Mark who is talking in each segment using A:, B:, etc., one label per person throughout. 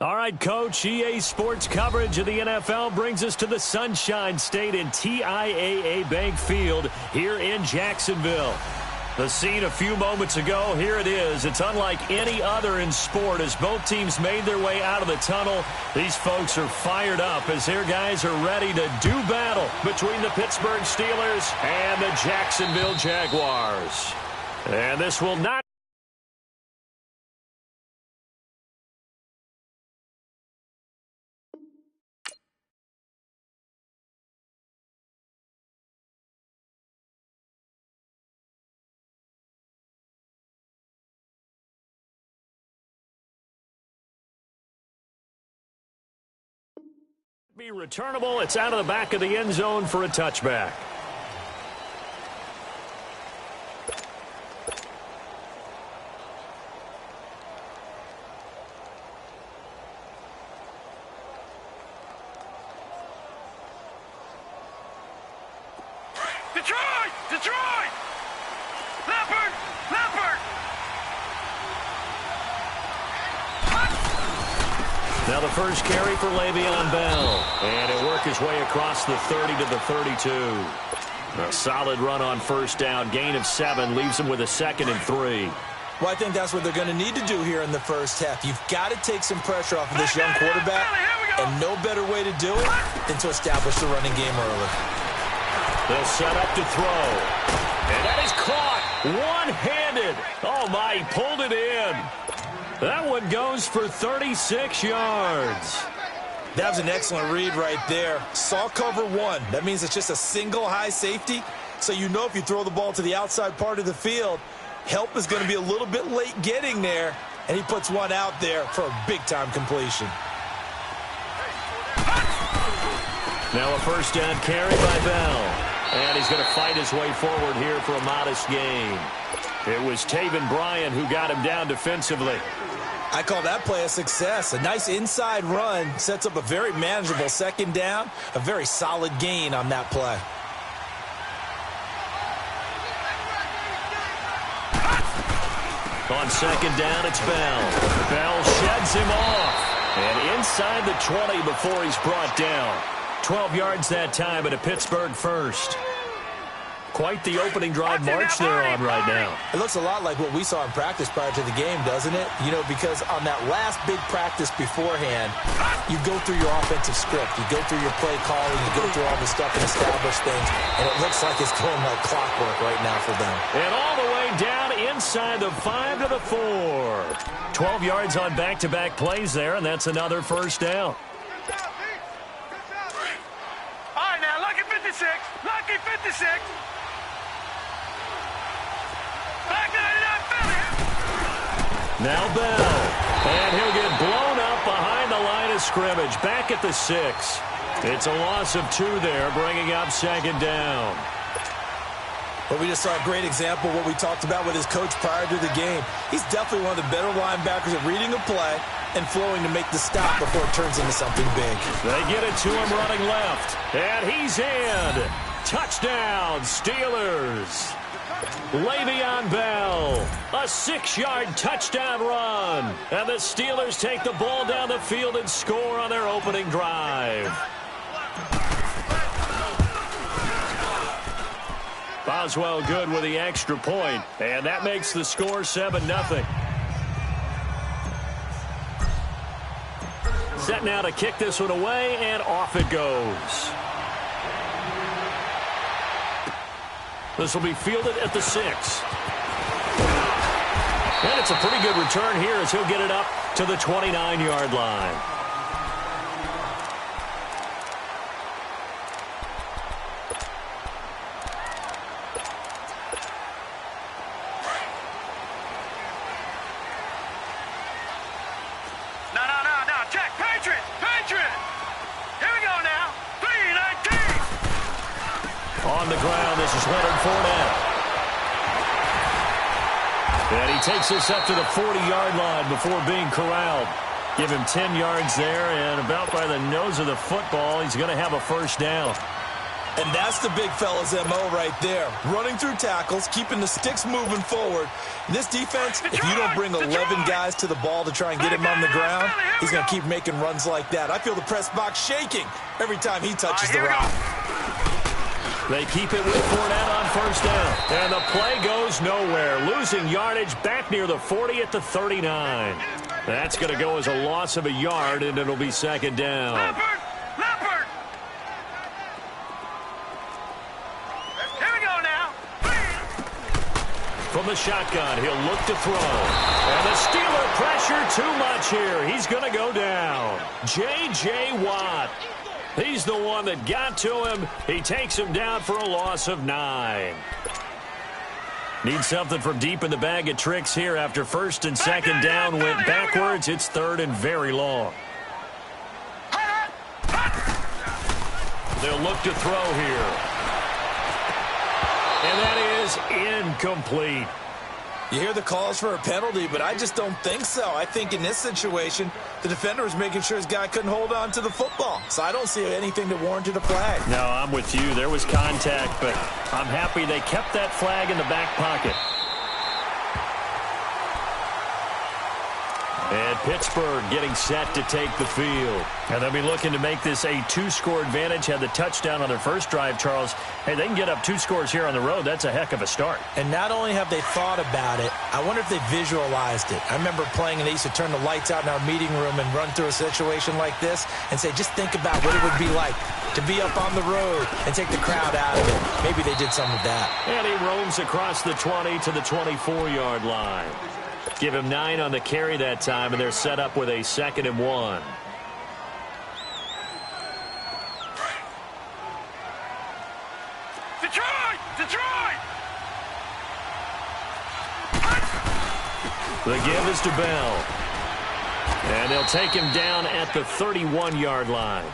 A: All right, Coach, EA Sports coverage of the NFL brings us to the Sunshine State in TIAA Bank Field here in Jacksonville. The scene a few moments ago, here it is. It's unlike any other in sport as both teams made their way out of the tunnel. These folks are fired up as their guys are ready to do battle between the Pittsburgh Steelers and the Jacksonville Jaguars. And this will not be returnable. It's out of the back of the end zone for a touchback.
B: Detroit! Leopard!
A: Now the first carry for Le'Veon Bell. And he'll work his way across the 30 to the 32. A solid run on first down. Gain of 7 leaves him with a 2nd and 3.
C: Well, I think that's what they're going to need to do here in the first half. You've got to take some pressure off of this young quarterback. And no better way to do it than to establish the running game early.
A: They'll set up to throw. And that is caught one-handed. Oh, my, he pulled it in. That one goes for 36 yards.
C: That was an excellent read right there. Saw cover 1. That means it's just a single high safety. So you know if you throw the ball to the outside part of the field, help is going to be a little bit late getting there. And he puts one out there for a big-time completion.
A: Now a first down carry by Bell. And he's going to fight his way forward here for a modest gain. It was Taven Bryan who got him down defensively.
C: I call that play a success. A nice inside run sets up a very manageable second down. A very solid gain on that play.
A: On second down, it's Bell. Bell sheds him off. And inside the 20 before he's brought down. 12 yards that time and a Pittsburgh first. Quite the opening drive march they're on right now.
C: It looks a lot like what we saw in practice prior to the game, doesn't it? You know, because on that last big practice beforehand, you go through your offensive script. You go through your play calling. You go through all the stuff and establish things. And it looks like it's going like clockwork right now for them.
A: And all the way down inside the 5 to the 4. 12 yards on back-to-back plays there, and that's another first down.
B: All right, now, lucky 56. Lucky 56.
A: Now Bell, and he'll get blown up behind the line of scrimmage, back at the 6. It's a loss of 2 there, bringing up second down.
C: But we just saw a great example of what we talked about with his coach prior to the game. He's definitely one of the better linebackers at reading a play and flowing to make the stop before it turns into something big.
A: They get it to him running left, and he's in. Touchdown, Steelers. Le'Veon Bell, a 6-yard touchdown run. And the Steelers take the ball down the field and score on their opening drive. Boswell good with the extra point, and that makes the score 7-0. Set now to kick this one away, and off it goes. This will be fielded at the 6. And it's a pretty good return here as he'll get it up to the 29-yard line.
B: No, check, Patriot! Here we go now, 3-19!
A: On the ground, this is Leonard Fournette. And he takes this up to the 40-yard line before being corralled. Give him 10 yards there, and about by the nose of the football, he's going to have a first down.
C: And that's the big fella's MO right there. Running through tackles, keeping the sticks moving forward. This defense, if you don't bring 11 guys to the ball to try and get him on the ground, he's going to keep making runs like that. I feel the press box shaking every time he touches the rock.
A: They keep it with Fournette on first down. And the play goes nowhere. Losing yardage back near the 40 at the 39. That's going to go as a loss of a yard, and it'll be second down.
B: Leopard! Leopard! Here we go now.
A: From the shotgun, he'll look to throw. And the Steeler pressure too much here. He's going to go down. J.J. Watt. He's the one that got to him. He takes him down for a loss of 9. Need something from deep in the bag of tricks here after first and second down went backwards. It's third and very long. They'll look to throw here. And that is incomplete.
C: You hear the calls for a penalty, but I just don't think so. I think in this situation, the defender was making sure his guy couldn't hold on to the football. So I don't see anything that warranted a flag.
A: No, I'm with you. There was contact, but I'm happy they kept that flag in the back pocket. And Pittsburgh getting set to take the field. And they'll be looking to make this a 2-score advantage. Had the touchdown on their first drive, Charles. Hey, they can get up 2 scores here on the road. That's a heck of a start.
D: And not only have they thought about it, I wonder if they visualized it. I remember playing and they used to turn the lights out in our meeting room and run through a situation like this and say, just think about what it would be like to be up on the road and take the crowd out of it. Maybe they did some of that.
A: And he roams across the 20 to the 24-yard line. Give him 9 on the carry that time, and they're set up with a 2nd and 1.
B: Detroit! Detroit!
A: The give is to Bell. And they'll take him down at the 31-yard line.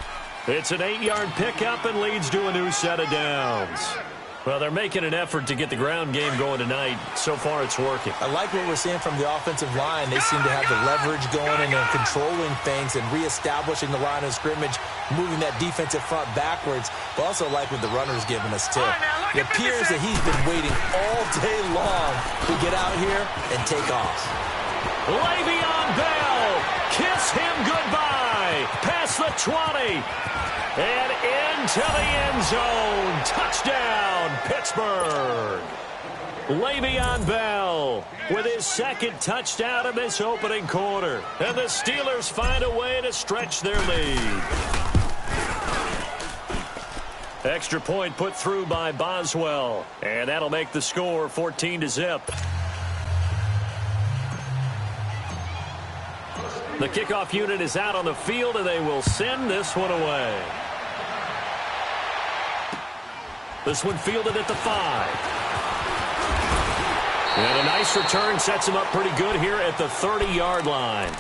A: It's an 8-yard pickup and leads to a new set of downs. Well, they're making an effort to get the ground game going tonight. So far, it's working.
D: I like what we're seeing from the offensive line. They seem to have the leverage going and they're controlling things and reestablishing the line of scrimmage, moving that defensive front backwards. But also like what the runner's giving us, too. It appears that he's been waiting all day long to get out here and take off.
A: Le'Veon Bell, kiss him goodbye. Past the 20. And into the end zone. Touchdown, Pittsburgh. Le'Veon Bell with his 2nd touchdown in this opening quarter. And the Steelers find a way to stretch their lead. Extra point put through by Boswell. And that'll make the score 14-0. The kickoff unit is out on the field, and they will send this one away. This one fielded at the 5. And a nice return sets him up pretty good here at the 30-yard line.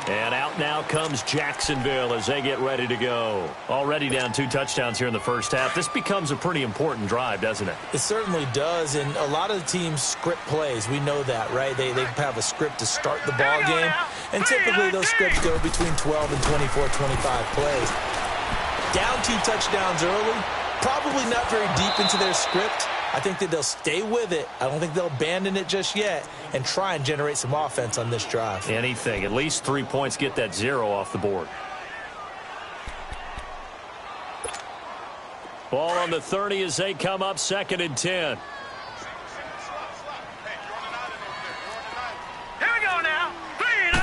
A: And out now comes Jacksonville as they get ready to go. Already down 2 touchdowns here in the first half. This becomes a pretty important drive, doesn't it?
D: It certainly does, and a lot of the teams script plays. We know that, right? They have a script to start the ball game, and typically those scripts go between 12 and 24, 25 plays. Down 2 touchdowns early, probably not very deep into their script. I think that they'll stay with it. I don't think they'll abandon it just yet and try and generate some offense on this drive.
A: Anything. At least 3 points, get that 0 off the board. Ball on the 30 as they come up 2nd and 10.
B: Here we go now. 3 and 8.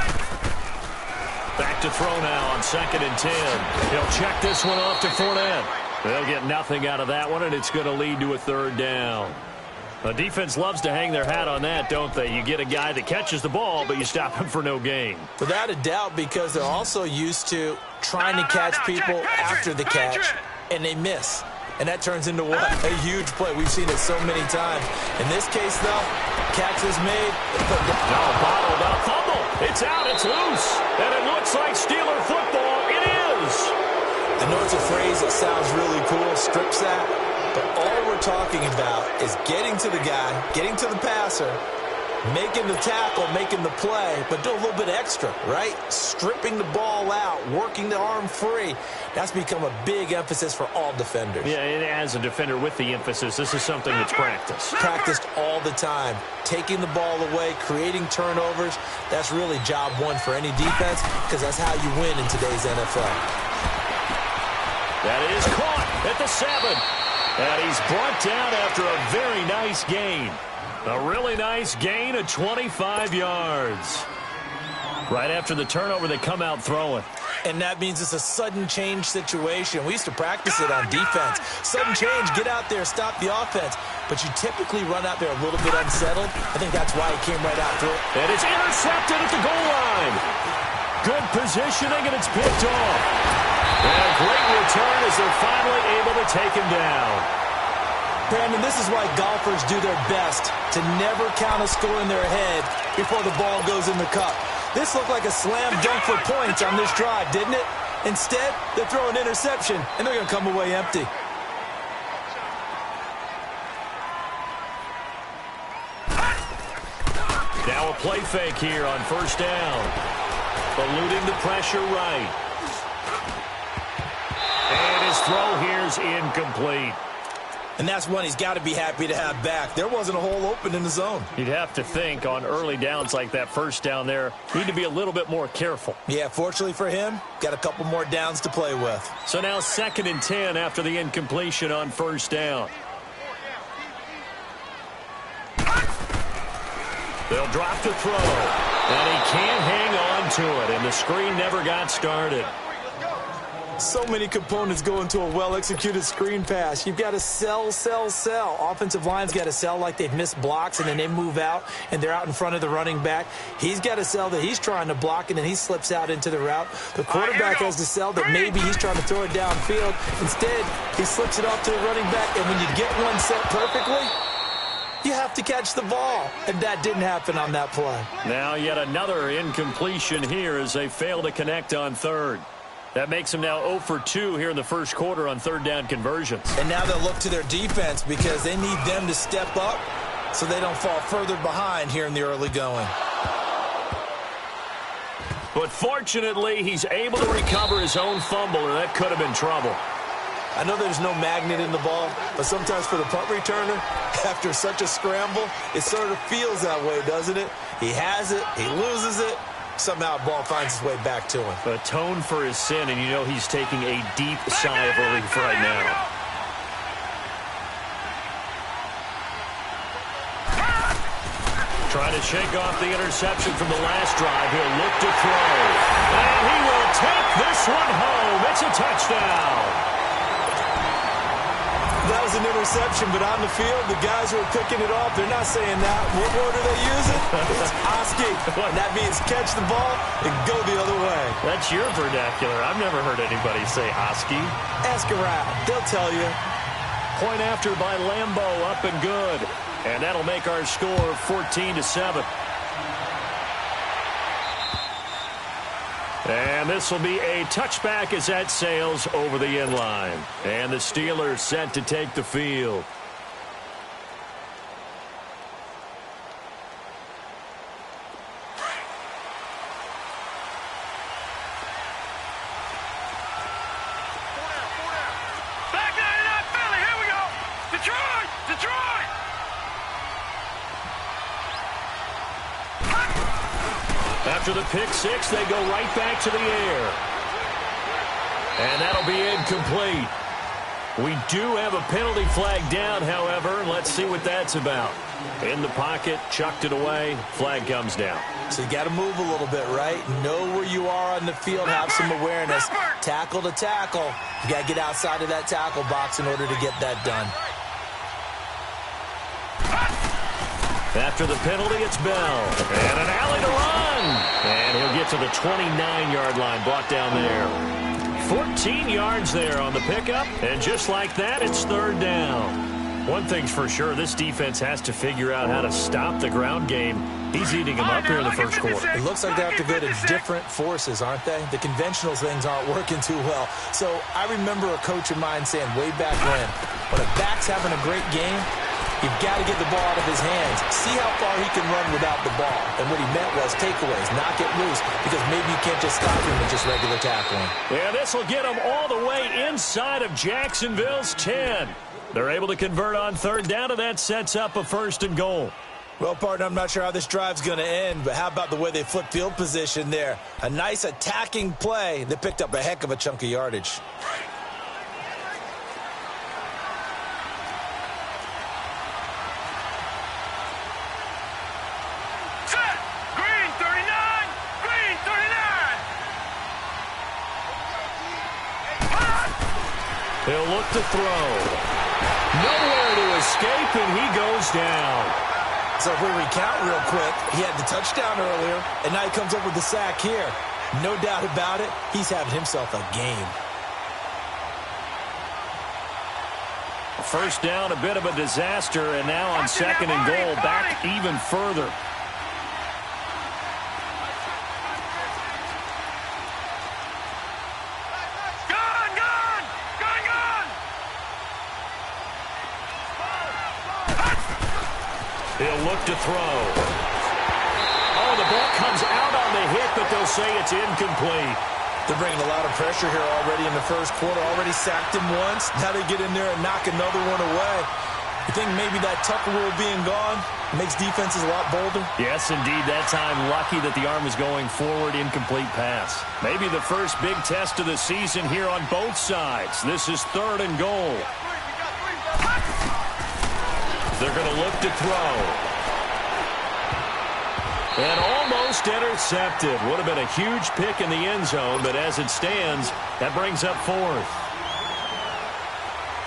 A: Back to throw now on 2nd and 10. He'll check this one off to Fournette. They'll get nothing out of that one, and it's going to lead to a 3rd down. The defense loves to hang their hat on that, don't they? You get a guy that catches the ball, but you stop him for no gain.
D: Without a doubt, because they're also used to trying to catch people after the catch, and they miss. And that turns into what? A huge play. We've seen it so many times. In this case, though, catch is made.
A: Bottled up. Fumble. It's out. It's loose. And it looks like Steeler football. It is.
D: I know it's a phrase that sounds really cool, strip sack, but all we're talking about is getting to the guy, getting to the passer, Making the tackle, making the play, but do a little bit extra, right? Stripping the ball out, working the arm free. That's become a big emphasis for all defenders.
A: Yeah, and as a defender with the emphasis, this is something that's practiced.
D: Practiced all the time. Taking the ball away, creating turnovers, that's really job one for any defense because that's how you win in today's NFL.
A: That is caught at the 7. And he's brought down after a very nice gain. A really nice gain of 25 yards. Right after the turnover, they come out throwing.
D: And that means it's a sudden change situation. We used to practice it on defense. Sudden change, get out there, stop the offense. But you typically run out there a little bit unsettled. I think that's why he came right out through it.
A: And it's intercepted at the goal line. Good positioning, and it's picked off. And a great return as they're finally able to take him down.
D: Brandon, this is why golfers do their best to never count a score in their head before the ball goes in the cup. This looked like a slam dunk for points on this drive, didn't it? Instead, they throw an interception, and they're going to come away empty.
A: Now a play fake here on first down. Eluding the pressure right. And his throw here is incomplete.
D: And that's one he's got to be happy to have back. There wasn't a hole open in the zone.
A: You'd have to think on early downs like that first down there, need to be a little bit more careful.
D: Yeah, fortunately for him, got a couple more downs to play with.
A: So now 2nd and 10 after the incompletion on first down. They'll drop the throw. And he can't hang on to it, and the screen never got started.
D: So many components go into a well-executed screen pass. You've got to sell, sell, sell. Offensive line's got to sell like they've missed blocks, and then they move out, and they're out in front of the running back. He's got to sell that he's trying to block, and then he slips out into the route. The quarterback has to sell that maybe he's trying to throw it downfield. Instead, he slips it off to the running back, and when you get one set perfectly, you have to catch the ball, and that didn't happen on that play.
A: Now yet another incompletion here as they fail to connect on third. That makes them now 0 for 2 here in the first quarter on third down conversions.
D: And now they'll look to their defense because they need them to step up so they don't fall further behind here in the early going.
A: But fortunately, he's able to recover his own fumble, or that could have been trouble.
D: I know there's no magnet in the ball, but sometimes for the punt returner, after such a scramble, it sort of feels that way, doesn't it? He has it, he loses it. Somehow the ball finds its way back to him.
A: Atone for his sin, and you know he's taking a deep sigh of relief right now. Trying to shake off the interception from the last drive. He'll look to throw. And he will take this one home. It's a touchdown.
D: That was an interception, but on the field, the guys who are picking it off, they're not saying that. What word are they using? It's Oski. That means catch the ball and go the other way.
A: That's your vernacular. I've never heard anybody say Oski.
D: Ask around. They'll tell you.
A: Point after by Lambo, up and good. And that'll make our score 14-7. And this will be a touchback as that sails over the end line. And the Steelers set to take the field.
B: Back 99 Philly, here we go. Detroit, Detroit.
A: After the pick six, they go right back to the air. And that'll be incomplete. We do have a penalty flag down, however. Let's see what that's about. In the pocket, chucked it away, flag comes down.
D: So you got to move a little bit, right? Know where you are on the field, have some awareness. Tackle to tackle. You got to get outside of that tackle box in order to get that done.
A: After the penalty, it's Bell. And an alley to run. And he'll get to the 29-yard line, brought down there. 14 yards there on the pickup. And just like that, it's third down. One thing's for sure, this defense has to figure out how to stop the ground game. He's eating them up here in the first quarter.
D: It looks like they have to go to different forces, aren't they? The conventional things aren't working too well. So I remember a coach of mine saying way back when a back's having a great game, You've got to get the ball out of his hands. See how far he can run without the ball. And what he meant was takeaways, knock it loose, because maybe you can't just stop him with just regular tackling.
A: Yeah, this will get him all the way inside of Jacksonville's 10. They're able to convert on third down, and that sets up a 1st and goal.
C: Well, partner, I'm not sure how this drive's going to end, but how about the way they flip field position there? A nice attacking play that picked up a heck of a chunk of yardage.
A: He'll look to throw. Nowhere to escape, and he goes down.
C: So if we recount real quick, he had the touchdown earlier, and now he comes up with the sack here. No doubt about it, he's having himself a game.
A: First down, a bit of a disaster, and now on 2nd and goal, back even further. He'll look to throw. Oh, the ball comes out on the hit, but they'll say it's incomplete.
C: They're bringing a lot of pressure here already in the first quarter. Already sacked him once. Now they get in there and knock another one away. You think maybe that Tucker rule being gone makes defenses a lot bolder?
A: Yes, indeed. That time, lucky that the arm was going forward, incomplete pass. Maybe the first big test of the season here on both sides. This is 3rd and goal. They're going to look to throw. And almost intercepted. Would have been a huge pick in the end zone, but as it stands, that brings up 4th.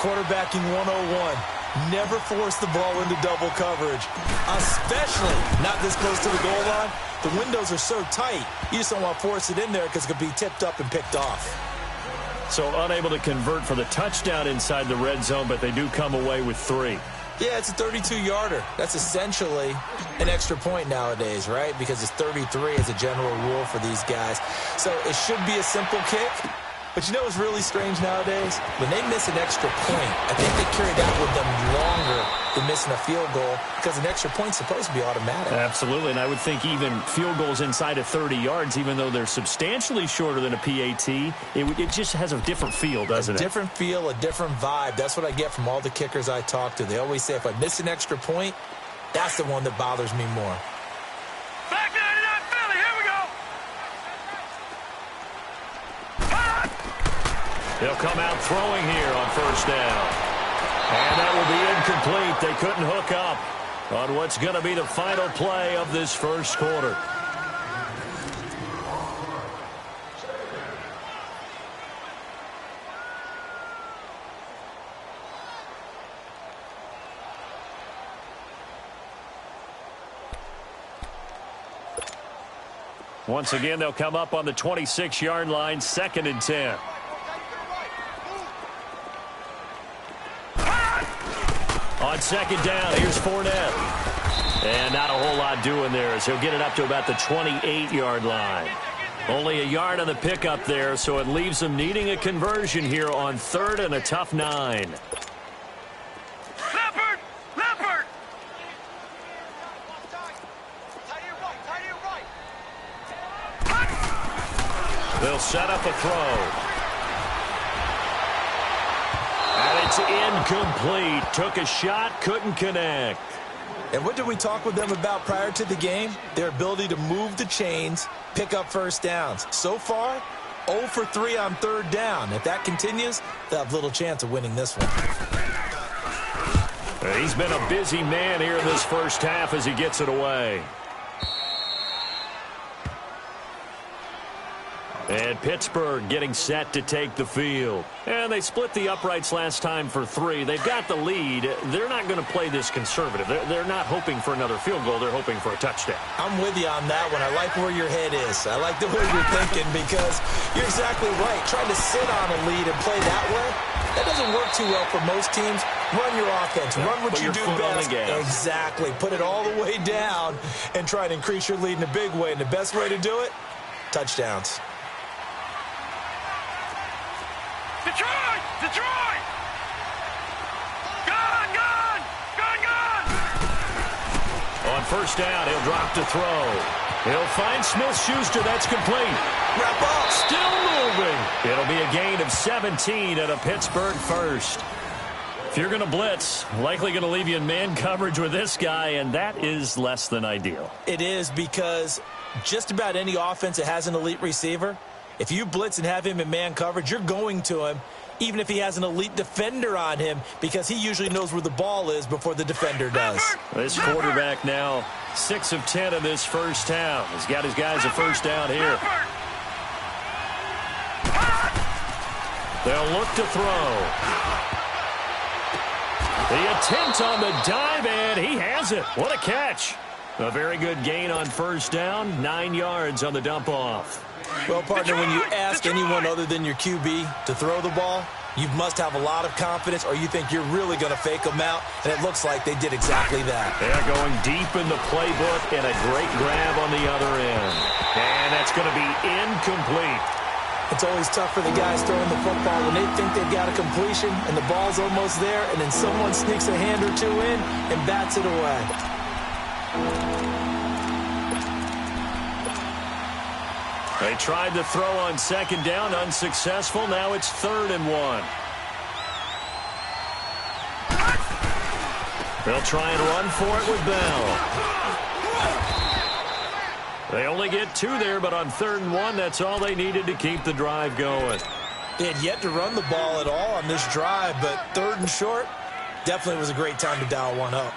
C: Quarterbacking 101. Never force the ball into double coverage, especially not this close to the goal line. The windows are so tight, you just don't want to force it in there because it could be tipped up and picked off.
A: So unable to convert for the touchdown inside the red zone, but they do come away with 3.
C: Yeah, it's a 32-yarder. That's essentially an extra point nowadays, right? Because it's 33 as a general rule for these guys. So it should be a simple kick. But you know what's really strange nowadays? When they miss an extra point, I think they carry that with them longer than missing a field goal because an extra point's supposed to be automatic.
A: Absolutely, and I would think even field goals inside of 30 yards, even though they're substantially shorter than a PAT, it just has a different feel, doesn't it?
C: A different feel, a different vibe. That's what I get from all the kickers I talk to. They always say if I miss an extra point, that's the one that bothers me more.
B: Back 99 Philly, here we go.
A: They'll come out throwing here on 1st down. And that will be incomplete. They couldn't hook up on what's going to be the final play of this first quarter. Once again, they'll come up on the 26-yard line, 2nd and 10. On 2nd down, here's Fournette. And not a whole lot doing there as he'll get it up to about the 28-yard line. Only a yard on the pickup there, so it leaves them needing a conversion here on 3rd and a tough 9.
B: Leopard!
A: They'll set up a throw. And it's incomplete. Took a shot, couldn't connect.
C: And what did we talk with them about prior to the game? Their ability to move the chains, pick up first downs. So far, 0 for 3 on 3rd down. If that continues, they'll have little chance of winning this one.
A: He's been a busy man here in this first half as he gets it away. And Pittsburgh getting set to take the field. And they split the uprights last time for 3. They've got the lead. They're not going to play this conservative. They're not hoping for another field goal. They're hoping for a touchdown.
C: I'm with you on that one. I like where your head is. I like the way you're thinking because you're exactly right. Trying to sit on a lead and play that way, that doesn't work too well for most teams. Run your offense. Run what you do best. Exactly. Put it all the way down and try to increase your lead in a big way. And the best way to do it, touchdowns.
B: Detroit! Gun!
A: first down, he'll drop to throw. He'll find Smith-Schuster. That's complete.
D: Wrap up.
A: Still moving. It'll be a gain of 17 and a Pittsburgh first. If you're going to blitz, likely going to leave you in man coverage with this guy, and that is less than ideal.
D: It is, because just about any offense that has an elite receiver, if you blitz and have him in man coverage, you're going to him, even if he has an elite defender on him, because he usually knows where the ball is before the defender does.
A: This quarterback now 6 of 10 in this first down. He's got his guys a first down here. They'll look to throw. The attempt on the dive, and he has it. What a catch. A very good gain on first down, 9 yards on the dump-off.
D: Well, partner, when you ask anyone other than your QB to throw the ball, you must have a lot of confidence, or you think you're really going to fake them out, and it looks like they did exactly that.
A: They're going deep in the playbook, and a great grab on the other end. And that's going to be incomplete.
D: It's always tough for the guys throwing the football when they think they've got a completion and the ball's almost there, and then someone sneaks a hand or two in and bats it away.
A: They tried to throw on second down, unsuccessful. Now it's 3rd and 1. They'll try and run for it with Bell. They only get 2 there, but on 3rd and 1, that's all they needed to keep the drive going.
D: They had yet to run the ball at all on this drive, but 3rd and short definitely was a great time to dial one up.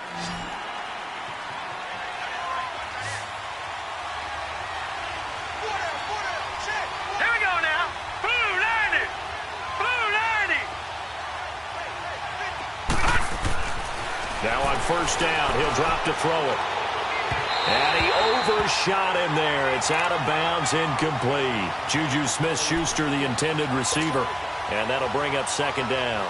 B: Here we go now. Blue 90. Blue 90.
A: Now on first down, he'll drop to throw it. And he overshot him there. It's out of bounds, incomplete. Juju Smith-Schuster, the intended receiver. And that'll bring up second down.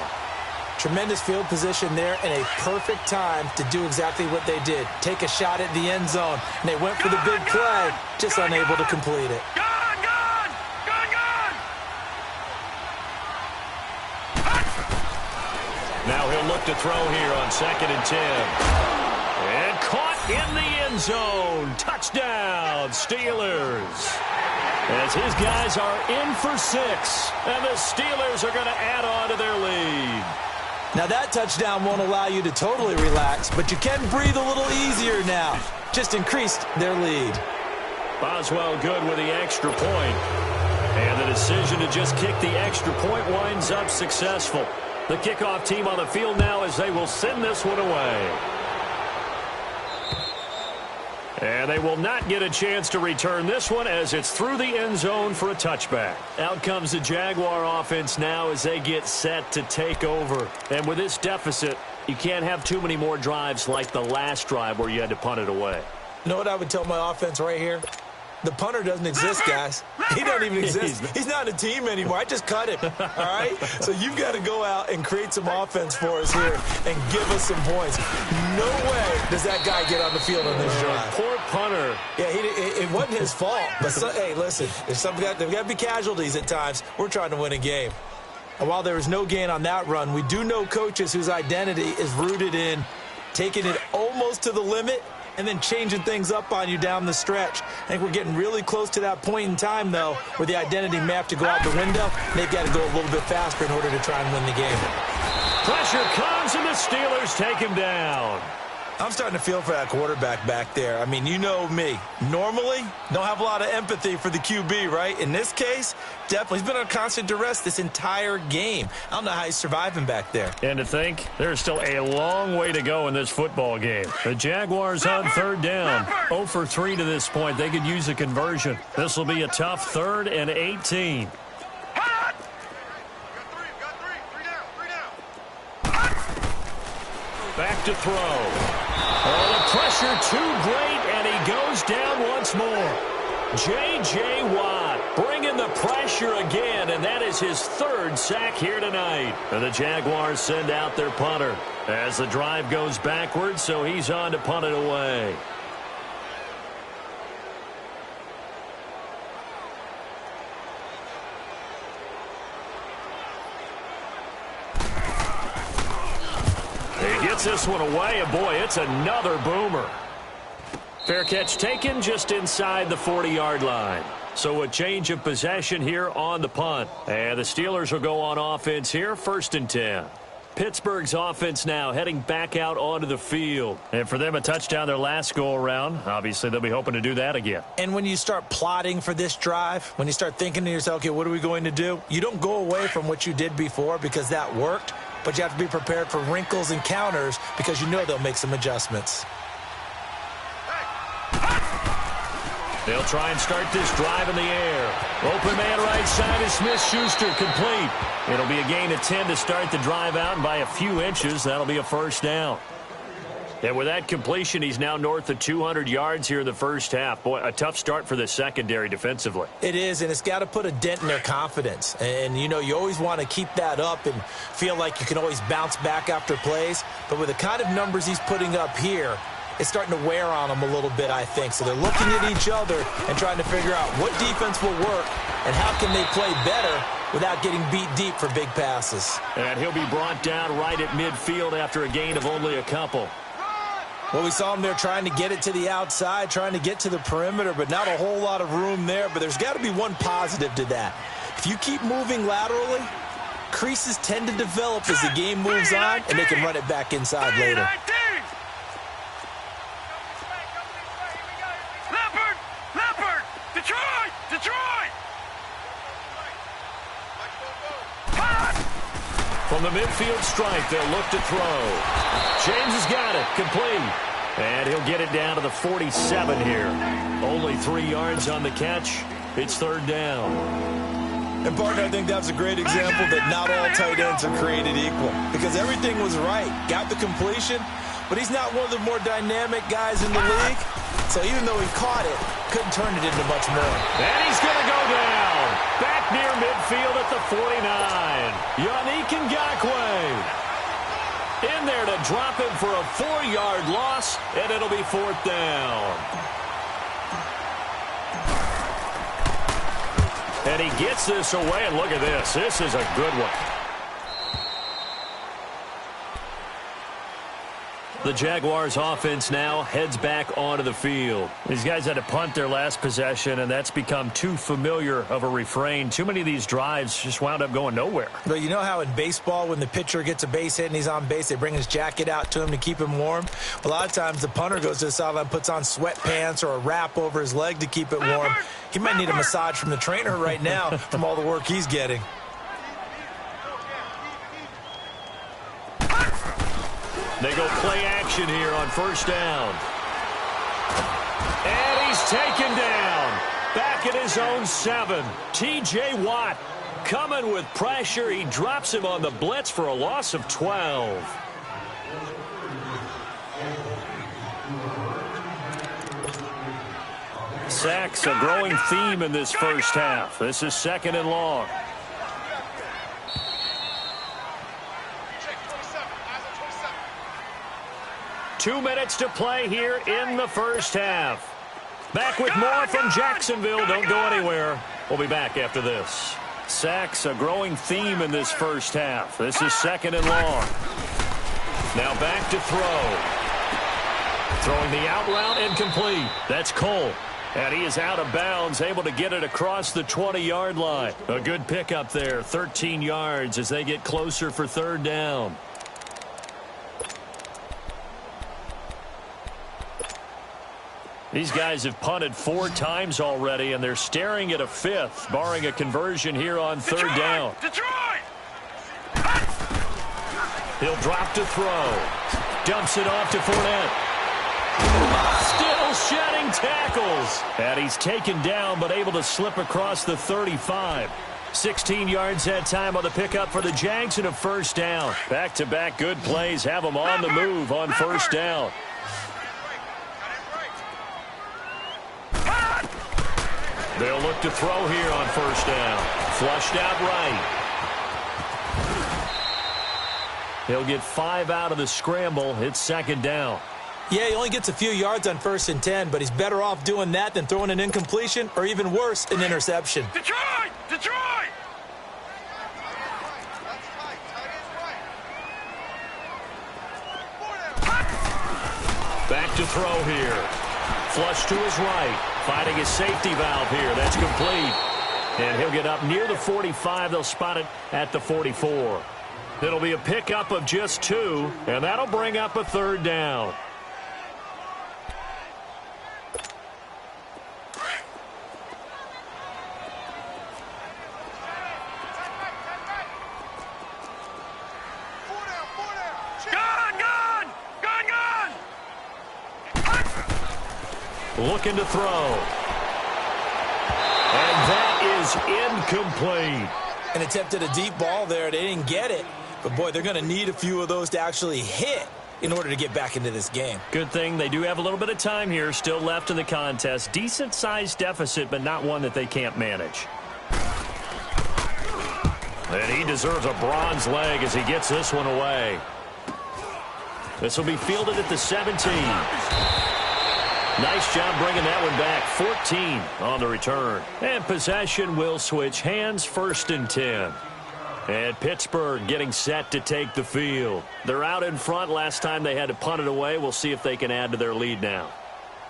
D: Tremendous field position there, and a perfect time to do exactly what they did. Take a shot at the end zone. And they went for the big play, just unable to complete it.
B: Gone, gone. Gone, gone.
A: Now he'll look to throw here on 2nd and 10. And caught in the end zone. Touchdown, Steelers. As his guys are in for 6. And the Steelers are going to add on to their lead.
D: Now that touchdown won't allow you to totally relax, but you can breathe a little easier now. Just increased their lead.
A: Boswell good with the extra point. And the decision to just kick the extra point winds up successful. The kickoff team on the field now as they will send this one away. And they will not get a chance to return this one as it's through the end zone for a touchback. Out comes the Jaguar offense now as they get set to take over. And with this deficit, you can't have too many more drives like the last drive where you had to punt it away.
D: You know what I would tell my offense right here? The punter doesn't exist, guys. He doesn't even exist. He's not a team anymore. I just cut him, all right? So you've got to go out and create some offense for us here and give us some points. No way does that guy get on the field on this drive.
A: Poor punter.
D: Yeah, it wasn't his fault. But, hey, listen, there's got to be casualties at times. We're trying to win a game. And while there was no gain on that run, we do know coaches whose identity is rooted in taking it almost to the limit and then changing things up on you down the stretch. I think we're getting really close to that point in time, though, where the identity may have to go out the window. They've got to go a little bit faster in order to try and win the game.
A: Pressure comes, and the Steelers take him down.
D: I'm starting to feel for that quarterback back there. I mean, you know me. Normally, don't have a lot of empathy for the QB, right? In this case, definitely. He's been on constant duress this entire game. I don't know how he's surviving back there.
A: And to think, there's still a long way to go in this football game. The Jaguars on 3rd down. 0 for 3 to this point. They could use a conversion. This will be a tough 3rd and 18. Back to throw. Oh, the pressure too great, and he goes down once more. J.J. Watt bringing the pressure again, and that is his 3rd sack here tonight. And the Jaguars send out their punter as the drive goes backwards, so he's on to punt it away. He gets this one away, and boy, it's another boomer. Fair catch taken just inside the 40-yard line. So a change of possession here on the punt. And the Steelers will go on offense here, 1st and 10. Pittsburgh's offense now heading back out onto the field. And for them, a touchdown their last go-around. Obviously, they'll be hoping to do that again.
D: And when you start plotting for this drive, when you start thinking to yourself, okay, what are we going to do? You don't go away from what you did before because that worked, but you have to be prepared for wrinkles and counters because you know they'll make some adjustments.
A: They'll try and start this drive in the air. Open man right side is Smith-Schuster, complete. It'll be a gain of 10 to start the drive out, and by a few inches, that'll be a 1st down. And with that completion, he's now north of 200 yards here in the first half. Boy, a tough start for the secondary defensively.
D: It is, and it's got to put a dent in their confidence. And, you know, you always want to keep that up and feel like you can always bounce back after plays. But with the kind of numbers he's putting up here, it's starting to wear on them a little bit, I think. So they're looking at each other and trying to figure out what defense will work and how can they play better without getting beat deep for big passes.
A: And he'll be brought down right at midfield after a gain of only a couple.
D: Well, we saw him there trying to get it to the outside, trying to get to the perimeter, but not a whole lot of room there. But there's got to be one positive to that. If you keep moving laterally, creases tend to develop as the game moves on, and they can run it back inside later.
A: From the midfield stripe, they'll look to throw. James has got it, complete. And he'll get it down to the 47 here. Only 3 yards on the catch. It's 3rd down.
C: And, partner, I think that's a great example that not all tight ends are created equal. Because everything was right. Got the completion, but he's not one of the more dynamic guys in the league. So even though he caught it, couldn't turn it into much more.
A: And he's going to go down. Back near midfield at the 49. Yannick Ngakoue. In there to drop him for a 4-yard loss, and it'll be 4th down. And he gets this away, and look at this. This is a good one. The Jaguars offense now heads back onto the field. These guys had to punt their last possession, and that's become too familiar of a refrain. Too many of these drives just wound up going nowhere.
D: But you know how in baseball, when the pitcher gets a base hit and he's on base, they bring his jacket out to him to keep him warm? A lot of times the punter goes to the sideline, puts on sweatpants or a wrap over his leg to keep it warm. He might need a massage from the trainer right now from all the work he's getting.
A: They go play action here on 1st down. And he's taken down. Back at his own 7. T.J. Watt coming with pressure. He drops him on the blitz for a loss of 12. Sacks, a growing theme in this first half. This is 2nd and long. Two minutes to play here in the first half. Back with more from Jacksonville. Don't go anywhere. We'll be back after this. Sacks, a growing theme in this first half. This is 2nd and long. Now back to throw. Throwing the out route incomplete. That's Cole. And he is out of bounds, able to get it across the 20-yard line. A good pickup there, 13 yards as they get closer for 3rd down. These guys have punted 4 times already, and they're staring at a 5th, barring a conversion here on 3rd down.
B: Detroit!
A: He'll drop to throw. Dumps it off to Fournette. Still shedding tackles. And he's taken down, but able to slip across the 35. 16 yards that time on the pickup for the Jags and a 1st down. Back-to-back good plays have them on the move on 1st down. They'll look to throw here on 1st down. Flushed out right. He'll get 5 out of the scramble. It's 2nd down.
D: Yeah, he only gets a few yards on 1st and 10, but he's better off doing that than throwing an incompletion or even worse, an interception.
B: Detroit! Detroit!
A: Back to throw here. flush to his right. Finding his safety valve here. That's complete. And he'll get up near the 45. They'll spot it at the 44. It'll be a pickup of just 2, and that'll bring up a 3rd down. Looking to throw. And that is incomplete.
D: And attempted a deep ball there. They didn't get it. But, boy, they're going to need a few of those to actually hit in order to get back into this game.
A: Good thing they do have a little bit of time here still left in the contest. Decent-sized deficit, but not one that they can't manage. And he deserves a bronze leg as he gets this one away. This will be fielded at the 17. Nice job bringing that one back. 14 on the return. And possession will switch hands, 1st and 10. And Pittsburgh getting set to take the field. They're out in front. Last time they had to punt it away. We'll see if they can add to their lead now.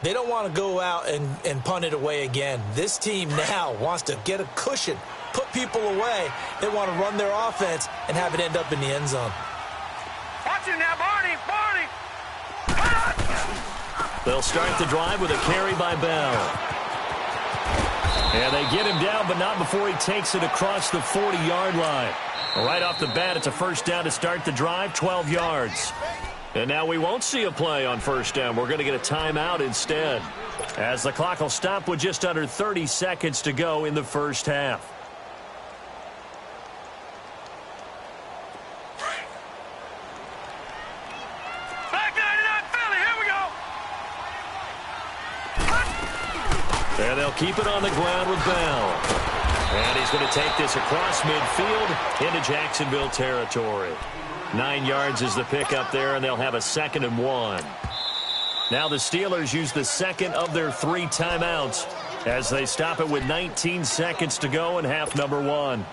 D: They don't want to go out and punt it away again. This team now wants to get a cushion, put people away. They want to run their offense and have it end up in the end zone.
B: Watch it now, Barney.
A: They'll start the drive with a carry by Bell. And they get him down, but not before he takes it across the 40-yard line. Right off the bat, it's a 1st down to start the drive, 12 yards. And now we won't see a play on 1st down. We're going to get a timeout instead, as the clock will stop with just under 30 seconds to go in the 1st half. And they'll keep it on the ground with Bell. And he's going to take this across midfield into Jacksonville territory. 9 yards is the pickup there, and they'll have a 2nd and 1. Now the Steelers use the 2nd of their 3 timeouts as they stop it with 19 seconds to go in half number 1.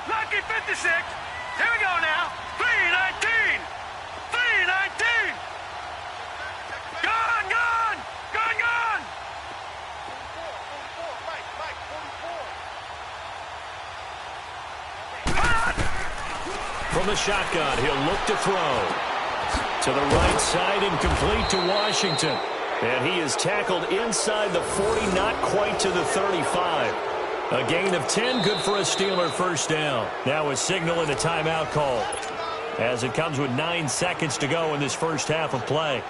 B: Lucky 56. Here we go now. 319. 319. Gone.
A: From the shotgun, he'll look to throw. To the right side and complete to Washington. And he is tackled inside the 40, not quite to the 35. A gain of 10, good for a Steeler 1st down. Now a signal and a timeout call, as it comes with 9 seconds to go in this 1st half of play.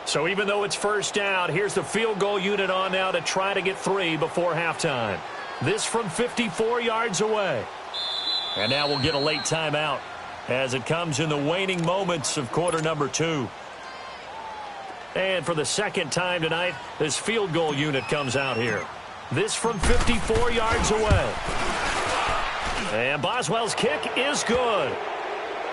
A: So even though it's 1st down, here's the field goal unit on now to try to get 3 before halftime. This from 54 yards away. And now we'll get a late timeout as it comes in the waning moments of quarter number 2. And for the 2nd time tonight, this field goal unit comes out here. This from 54 yards away. And Boswell's kick is good.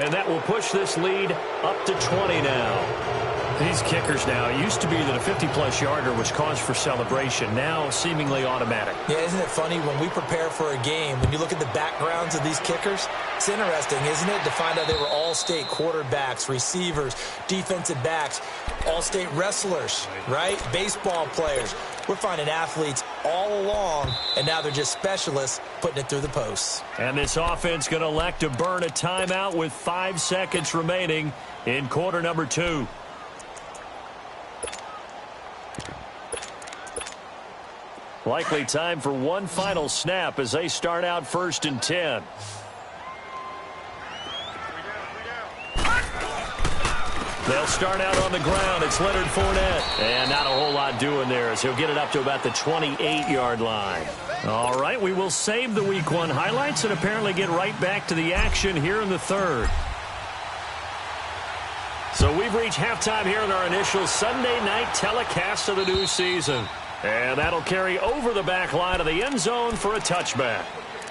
A: And that will push this lead up to 20 now. These kickers now, it used to be that a 50-plus yarder was cause for celebration. Now seemingly automatic.
D: Yeah, isn't it funny when we prepare for a game, when you look at the backgrounds of these kickers, it's interesting, isn't it, to find out they were all-state quarterbacks, receivers, defensive backs, all-state wrestlers, right? Baseball players. We're finding athletes all along, and now they're just specialists putting it through the posts.
A: And this offense going to elect to burn a timeout with 5 seconds remaining in quarter number 2. Likely time for one final snap as they start out 1st and 10. They'll start out on the ground. It's Leonard Fournette. And not a whole lot doing there as he'll get it up to about the 28-yard line. All right, we will save the Week 1 highlights and apparently get right back to the action here in the 3rd. So we've reached halftime here in our initial Sunday night telecast of the new season. And that'll carry over the back line of the end zone for a touchback.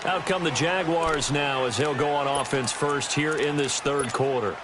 A: Out come the Jaguars now as he'll go on offense first here in this third quarter.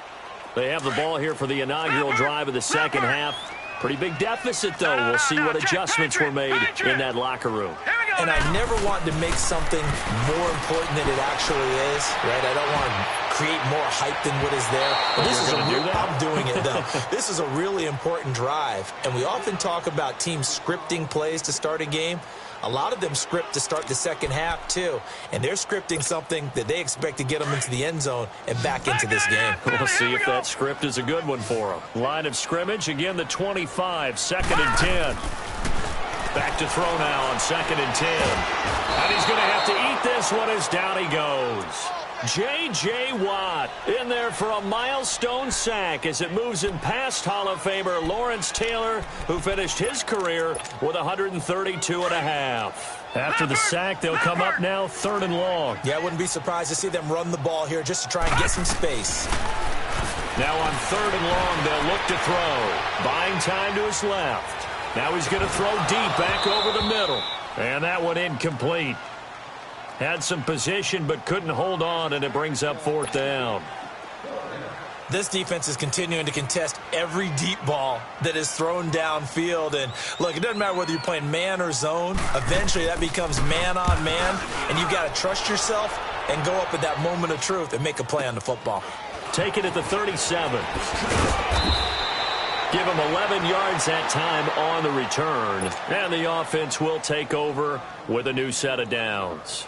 A: They have the ball here for the inaugural drive of the second half. Pretty big deficit, though. We'll see what adjustments were made in that locker room.
D: And I never want to make something more important than it actually is, right? I don't want to create more hype than what is there. But this is I'm doing it, though. This is a really important drive. And we often talk about teams scripting plays to start a game. A lot of them script to start the second half, too. And they're scripting something that they expect to get them into the end zone and back into this game.
A: We'll see if that script is a good one for them. Line of scrimmage, again, the 25, 2nd and 10. Back to throw now on 2nd and 10. And he's going to have to eat this one as down he goes. J.J. Watt in there for a milestone sack as it moves him past Hall of Famer Lawrence Taylor, who finished his career with 132.5. After the sack, they'll come up now 3rd and long.
D: Yeah, I wouldn't be surprised to see them run the ball here just to try and get some space.
A: Now on 3rd and long, they'll look to throw. Buying time to his left. Now he's going to throw deep back over the middle. And that one incomplete. Had some position but couldn't hold on, and it brings up 4th down.
D: This defense is continuing to contest every deep ball that is thrown downfield. And, look, it doesn't matter whether you're playing man or zone. Eventually that becomes man on man, and you've got to trust yourself and go up at that moment of truth and make a play on the football.
A: Take it at the 37. Give him 11 yards that time on the return. And the offense will take over with a new set of downs.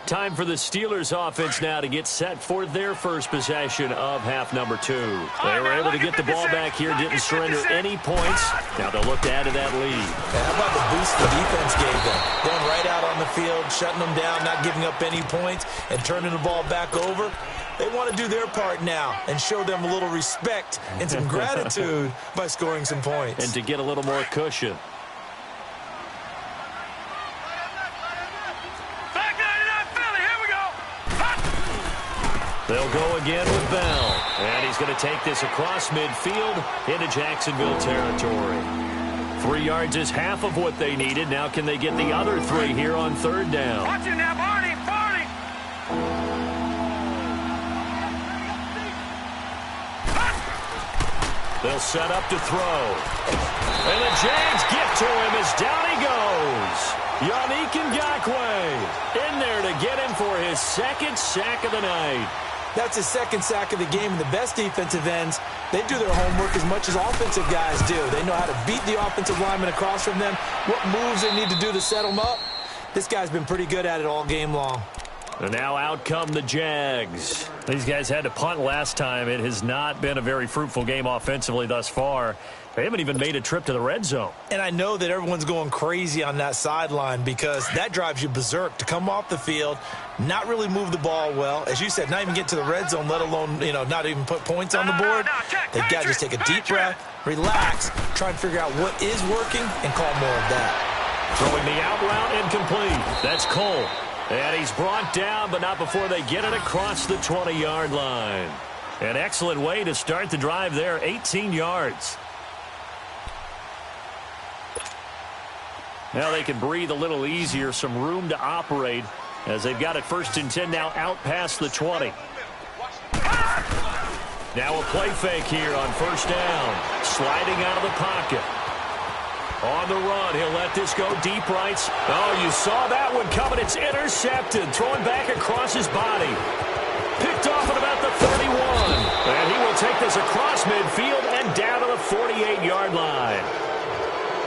A: Time for the Steelers offense now to get set for their first possession of half number 2. They were able to get the ball back here, didn't surrender any points. Now they'll look to add to that lead.
D: And how about the boost the defense gave them? Going right out on the field, shutting them down, not giving up any points, and turning the ball back over. They want to do their part now and show them a little respect and some gratitude by scoring some points.
A: And to get a little more cushion. They'll go again with Bell. And he's going to take this across midfield into Jacksonville territory. 3 yards is half of what they needed. Now can they get the other 3 here on 3rd down?
B: Watch it now, Barney, Barney.
A: They'll set up to throw. And the Jags get to him as down he goes. Yannick Ngakoue in there to get him for his 2nd sack of the night.
D: That's his 2nd sack of the game, and the best defensive ends, they do their homework as much as offensive guys do. They know how to beat the offensive lineman across from them, what moves they need to do to set them up. This guy's been pretty good at it all game long.
A: And now out come the Jags. These guys had to punt last time. It has not been a very fruitful game offensively thus far. They haven't even made a trip to the red zone.
D: And I know that everyone's going crazy on that sideline because that drives you berserk to come off the field, not really move the ball well. As you said, not even get to the red zone, let alone, not even put points on the board. They've got to just take a deep breath, relax, try and figure out what is working, and call more of that.
A: Throwing the out route incomplete. That's Cole. And he's brought down, but not before they get it across the 20-yard line. An excellent way to start the drive there, 18 yards. Now they can breathe a little easier, some room to operate as they've got it 1st and 10 now out past the 20. Now a play fake here on 1st down. Sliding out of the pocket. On the run, he'll let this go deep right. Oh, you saw that one coming. It's intercepted. Throwing back across his body. Picked off at about the 31. And he will take this across midfield and down to the 48-yard line.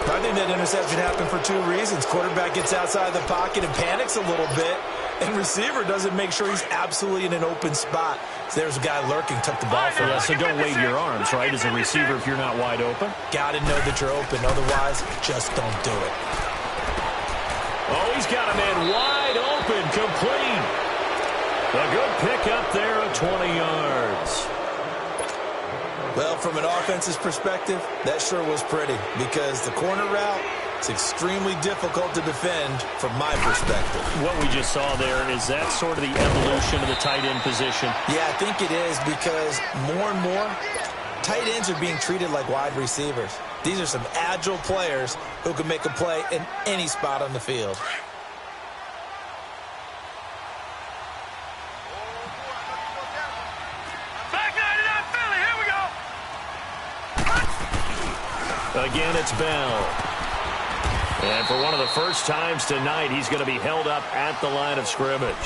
D: I think that interception happened for 2 reasons. Quarterback gets outside the pocket and panics a little bit. And receiver doesn't make sure he's absolutely in an open spot. So there's a guy lurking, took the ball from him.
A: So don't wave your arms, right, as a receiver if you're not wide open.
D: Got to know that you're open. Otherwise, just don't do it.
A: Oh, he's got a man wide open, complete. A good pickup there at 20 yards.
D: Well, from an offense's perspective, that sure was pretty because the corner route is extremely difficult to defend from my perspective.
A: What we just saw there, is that sort of the evolution of the tight end position?
D: Yeah, I think it is because more and more, tight ends are being treated like wide receivers. These are some agile players who can make a play in any spot on the field.
A: Again, it's Bell. And for one of the first times tonight, he's going to be held up at the line of scrimmage.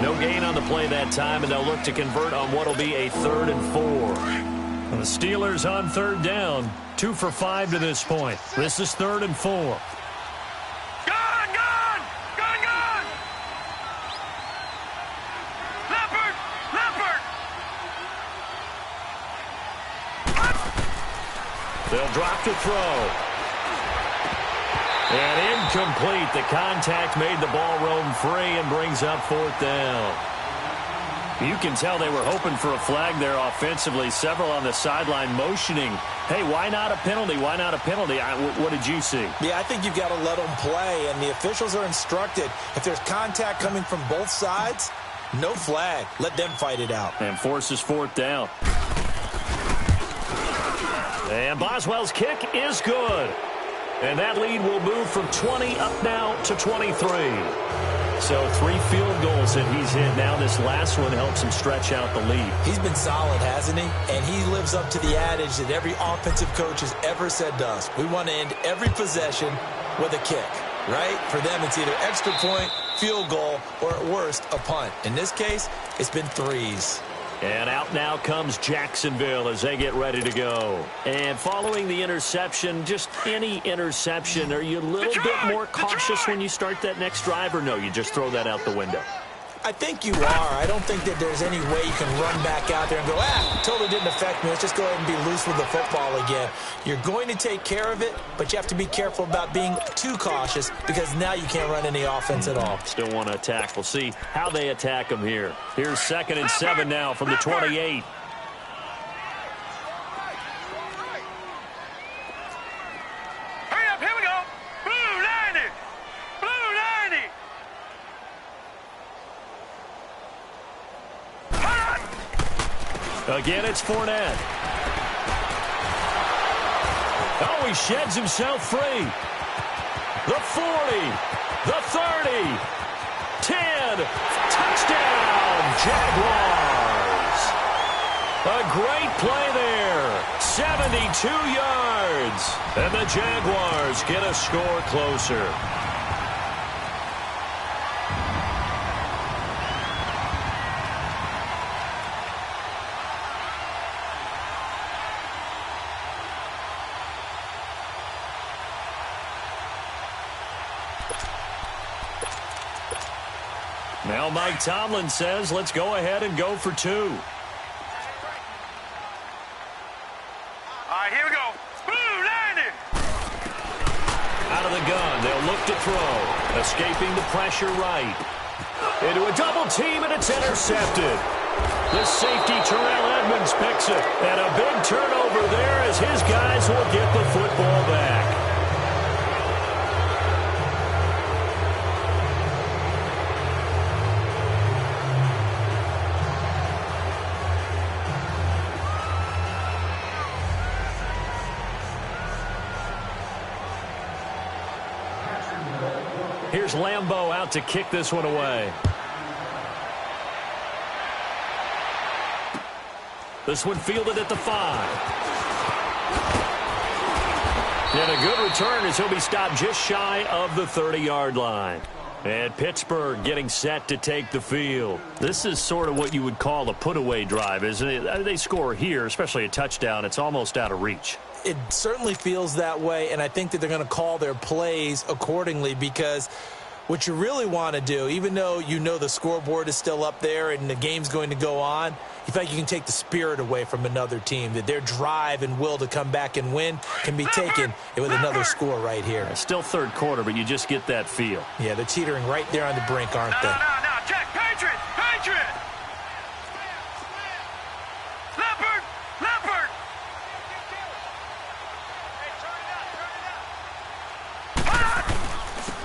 A: No gain on the play that time, and they'll look to convert on what will be a 3rd and 4. And the Steelers on 3rd down, 2 for 5 to this point. This is 3rd and 4.
B: Gone! Gone! Gone! Gone! Leopard! Leopard!
A: They'll drop to throw. And incomplete. The contact made the ball roam free and brings up 4th down. You can tell they were hoping for a flag there offensively. Several on the sideline motioning, hey, why not a penalty? Why not a penalty? What did you see?
D: Yeah, I think you've got to let them play, and the officials are instructed. If there's contact coming from both sides, no flag. Let them fight it out.
A: And forces 4th down. And Boswell's kick is good. And that lead will move from 20 up now to 23. So 3 field goals that he's hit now. This last one helps him stretch out the lead.
D: He's been solid, hasn't he? And he lives up to the adage that every offensive coach has ever said to us. We want to end every possession with a kick, right? For them, it's either extra point, field goal, or at worst, a punt. In this case, it's been 3s.
A: And out now comes Jacksonville as they get ready to go. And following the interception, just any interception, are you a little bit more cautious when you start that next drive, or no, you just throw that out the window?
D: I think you are. I don't think that there's any way you can run back out there and go, totally didn't affect me. Let's just go ahead and be loose with the football again. You're going to take care of it, but you have to be careful about being too cautious because now you can't run any offense at all.
A: Still want to attack. We'll see how they attack them here. Here's 2nd and 7 now from the 28.
B: Hurry up, here we go. Blue 90. Blue 90.
A: Again, it's Fournette. Oh, he sheds himself free. The 40, the 30, 10, touchdown, Jaguars. A great play there, 72 yards. And the Jaguars get a score closer. Now Mike Tomlin says, let's go ahead and go for 2.
B: All right, here we go. Blue 90.
A: Out of the gun, they'll look to throw. Escaping the pressure right. Into a double team, and it's intercepted. The safety, Terrell Edmonds, picks it. And a big turnover there as his guys will get the football back. Here's Lambeau out to kick this one away. This one fielded at the 5. And a good return as he'll be stopped just shy of the 30-yard line. And Pittsburgh getting set to take the field. This is sort of what you would call a put-away drive, isn't it? They score here, especially a touchdown. It's almost out of reach.
D: It certainly feels that way, and I think that they're going to call their plays accordingly because what you really want to do, even though you know the scoreboard is still up there and the game's going to go on, you feel like you can take the spirit away from another team, that their drive and will to come back and win can be taken with another score right here.
A: Still 3rd quarter, but you just get that feel.
D: Yeah, they're teetering right there on the brink, aren't they?
B: No, check. Patriot. Leopard.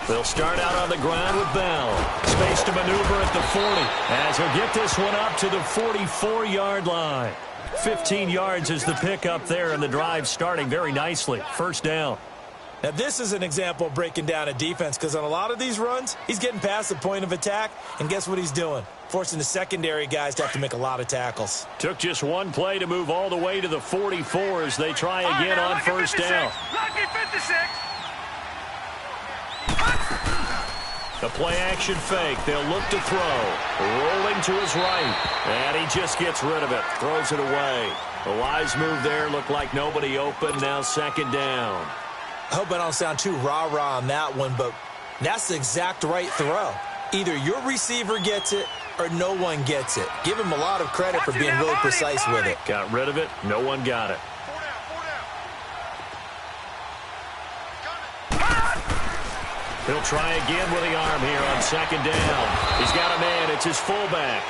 A: They'll start out on the ground with Bell. Space to maneuver at the 40 as he'll get this one up to the 44-yard line. 15 yards is the pickup there, and the drive starting very nicely. 1st down.
C: Now, this is an example of breaking down a defense because on a lot of these runs, he's getting past the point of attack, and guess what he's doing? Forcing the secondary guys to have to make a lot of tackles.
A: Took just one play to move all the way to the 44 as they try again on first down.
B: Lucky 56.
A: The play-action fake. They'll look to throw. Rolling to his right. And he just gets rid of it. Throws it away. The wise move there. Looked like nobody open. Now second down.
C: I hope I don't sound too rah-rah on that one, but that's the exact right throw. Either your receiver gets it or no one gets it. Give him a lot of credit for being really precise with it.
A: Got rid of it. No one got it. He'll try again with the arm here on second down. He's got a man. It's his fullback.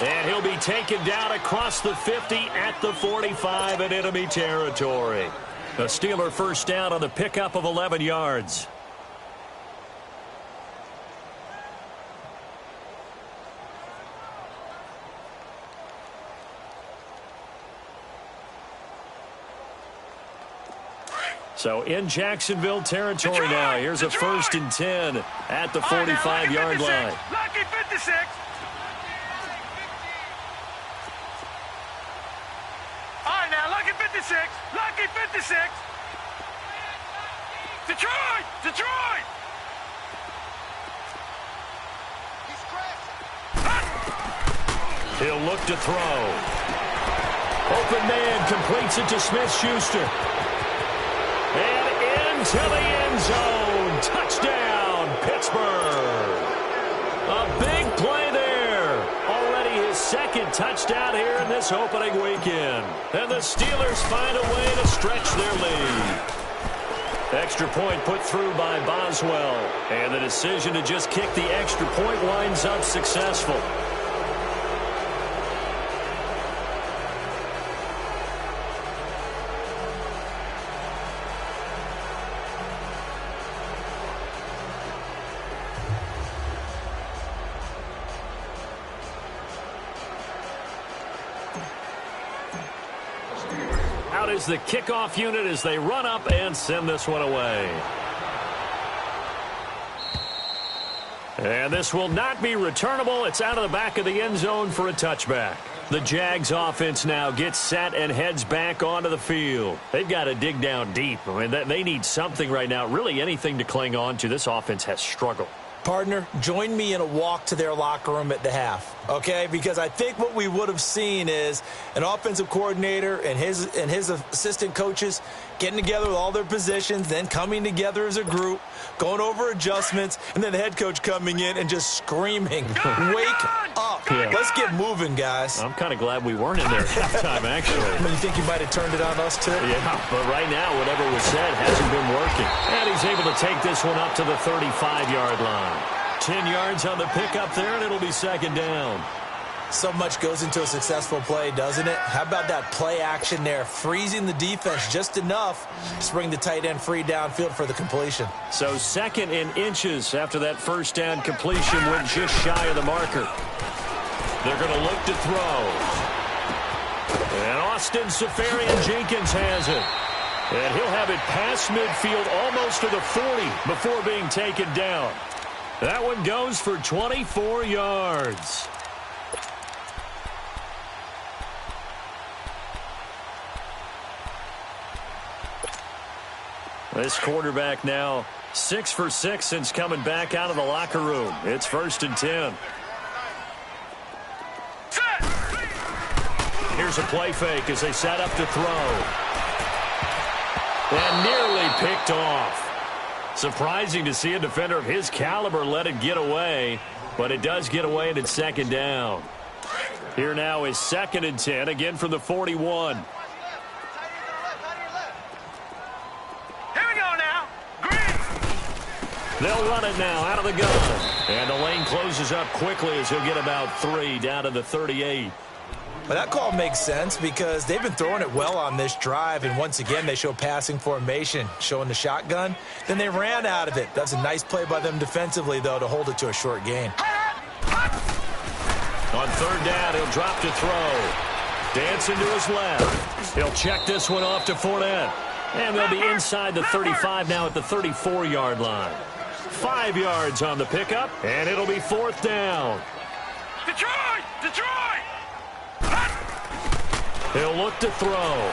A: And he'll be taken down across the 50 at the 45 in enemy territory. A Steeler first down on the pickup of 11 yards. So in Jacksonville territory now. Here's a 1st and 10 at the 45-yard line.
B: Lucky 56. All right, now, lucky 56. Lucky 56. Detroit! Detroit!
A: He'll look to throw. Open man completes it to Smith-Schuster. And into the end zone. Touchdown, Pittsburgh. A big play there. Already his second touchdown here in this opening weekend. And the Steelers find a way to stretch their lead. Extra point put through by Boswell. And the decision to just kick the extra point winds up successful. Out is the kickoff unit as they run up and send this one away. And this will not be returnable. It's out of the back of the end zone for a touchback. The Jags offense now gets set and heads back onto the field. They've got to dig down deep. I mean, they need something right now, really anything to cling on to. This offense has struggled.
C: Partner, join me in a walk to their locker room at the half, okay? Because I think what we would have seen is an offensive coordinator and his assistant coaches getting together with all their positions, then coming together as a group, going over adjustments, and then the head coach coming in and just screaming, wake up.
A: Yeah.
C: Let's get moving, guys.
A: I'm kind of glad we weren't in there at halftime, actually.
C: You think you might have turned it on us, too?
A: Yeah, but right now, whatever was said hasn't been working. And he's able to take this one up to the 35-yard line. 10 yards on the pickup there, and it'll be second down.
C: So much goes into a successful play, doesn't it? How about that play action there, freezing the defense just enough to bring the tight end free downfield for the completion.
A: So second in inches after that first down completion went just shy of the marker. They're going to look to throw. And Austin Seferian-Jenkins has it. And he'll have it past midfield almost to the 40 before being taken down. That one goes for 24 yards. This quarterback now 6 for 6 since coming back out of the locker room. It's 1st and 10. Here's a play fake as they set up to throw. And nearly picked off. Surprising to see a defender of his caliber let it get away, but it does get away and it's second down. Here now is 2nd and 10, again from the 41.
B: Here we go now. Green.
A: They'll run it now out of the gun. And the lane closes up quickly as he'll get about 3 down to the 38.
C: Well, that call makes sense because they've been throwing it well on this drive, and once again they show passing formation, showing the shotgun. Then they ran out of it. That's a nice play by them defensively, though, to hold it to a short gain.
A: On 3rd down, he'll drop to throw. Dancing to his left. He'll check this one off to Fournette. And they'll be inside the 35 now at the 34-yard line. 5 yards on the pickup, and it'll be 4th down.
B: Detroit! Detroit!
A: He'll look to throw.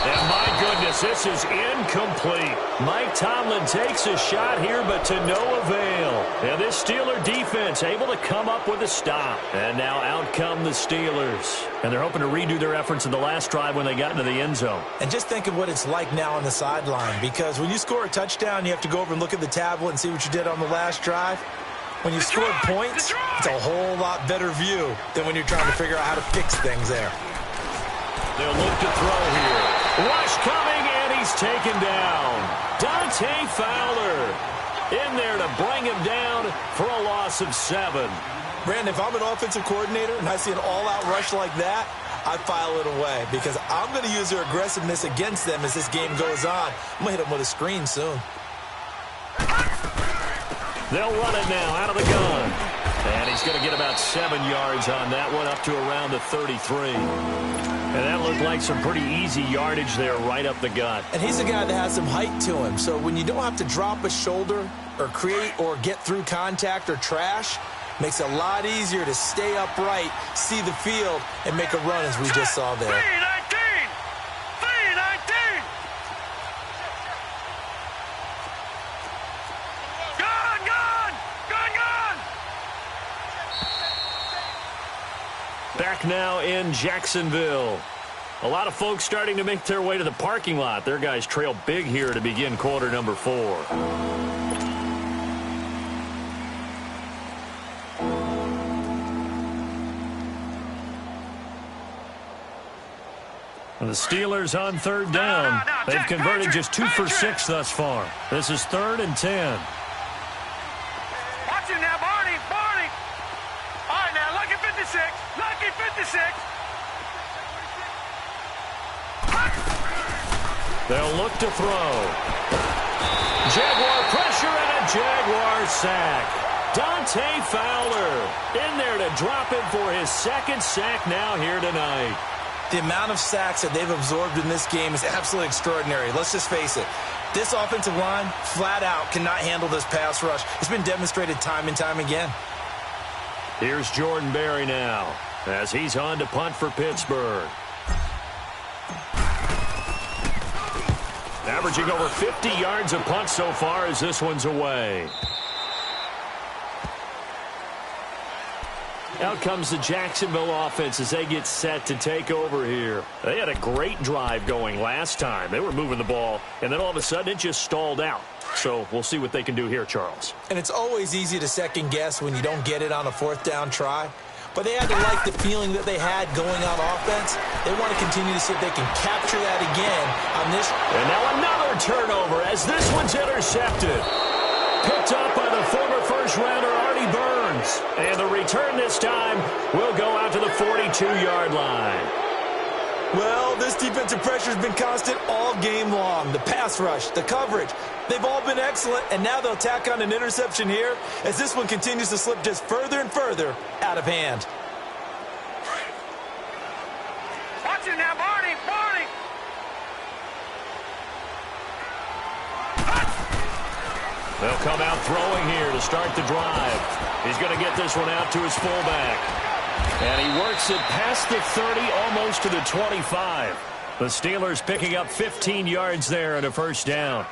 A: And my goodness, this is incomplete. Mike Tomlin takes a shot here, but to no avail. And this Steeler defense able to come up with a stop. And now out come the Steelers. And they're hoping to redo their efforts in the last drive when they got into the end zone.
D: And just think of what it's like now on the sideline, because when you score a touchdown, you have to go over and look at the tablet and see what you did on the last drive. When you scored points, it's a whole lot better view than when you're trying to figure out how to fix things there.
A: They'll look to throw here. Rush coming, and he's taken down. Dante Fowler in there to bring him down for a loss of 7.
C: Brandon, if I'm an offensive coordinator and I see an all-out rush like that, I file it away because I'm going to use their aggressiveness against them as this game goes on. I'm going to hit them with a screen soon.
A: They'll run it now out of the gun. And he's going to get about 7 yards on that one, up to around the 33. And that looked like some pretty easy yardage there right up the gut.
D: And he's a guy that has some height to him. So when you don't have to drop a shoulder or create or get through contact or trash, makes it a lot easier to stay upright, see the field, and make a run as we just saw there.
B: 319! 319! Gun! Gun! Gun! Gun!
A: Back now in Jacksonville. A lot of folks starting to make their way to the parking lot. Their guys trail big here to begin quarter number 4. And the Steelers on 3rd down. They've converted just 2 for 6 thus far. This is 3rd and 10.
B: Watch it now, Barney! Barney! All right, now, lucky 56! Lucky 56!
A: They'll look to throw. Jaguar pressure and a Jaguar sack. Dante Fowler in there to drop him for his 2nd sack now here tonight.
D: The amount of sacks that they've absorbed in this game is absolutely extraordinary. Let's just face it. This offensive line, flat out, cannot handle this pass rush. It's been demonstrated time and time again.
A: Here's Jordan Berry now as he's on to punt for Pittsburgh. Averaging over 50 yards a punt so far as this one's away. Out comes the Jacksonville offense as they get set to take over here. They had a great drive going last time. They were moving the ball, and then all of a sudden it just stalled out. So we'll see what they can do here, Charles.
D: And it's always easy to second guess when you don't get it on a 4th down try. But they had to like the feeling that they had going on offense. They want to continue to see if they can capture that again on this.
A: And now another turnover as this one's intercepted. Picked up by the former first-rounder Artie Burns. And the return this time will go out to the 42-yard line.
C: Well, this defensive pressure has been constant all game long. The pass rush, the coverage, they've all been excellent, and now they'll tack on an interception here as this one continues to slip just further and further out of hand.
B: Watch it now, Barney! Barney!
A: They'll come out throwing here to start the drive. He's going to get this one out to his fullback. And he works it past the 30, almost to the 25. The Steelers picking up 15 yards there and a 1st down.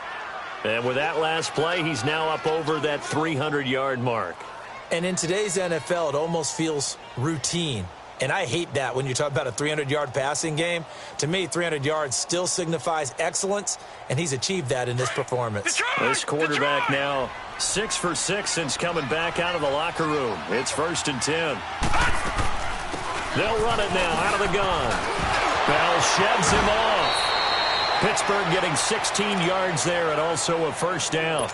A: And with that last play, he's now up over that 300-yard mark.
D: And in today's NFL, it almost feels routine. And I hate that when you talk about a 300-yard passing game. To me, 300 yards still signifies excellence, and he's achieved that in this performance.
A: This quarterback now 6 for 6 since coming back out of the locker room. It's 1st and 10. They'll run it now out of the gun. Bell sheds him off. Pittsburgh getting 16 yards there and also a 1st down.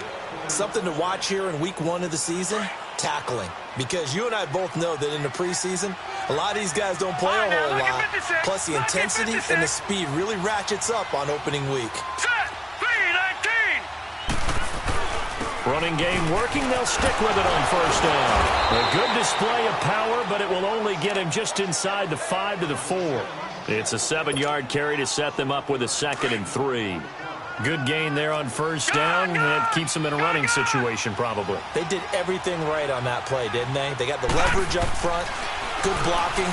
D: Something to watch here in week 1 of the season, tackling. Because you and I both know that in the preseason, a lot of these guys don't play a whole lot. Plus, the intensity and the speed really ratchets up on opening week.
B: Set! 319!
A: Running game working. They'll stick with it on 1st down. A good display of power, but it will only get him just inside the 5 to the 4. It's a 7-yard carry to set them up with a 2nd and 3. Good gain there on first down. That keeps them in a running situation probably.
D: They did everything right on that play, didn't they? They got the leverage up front, good blocking,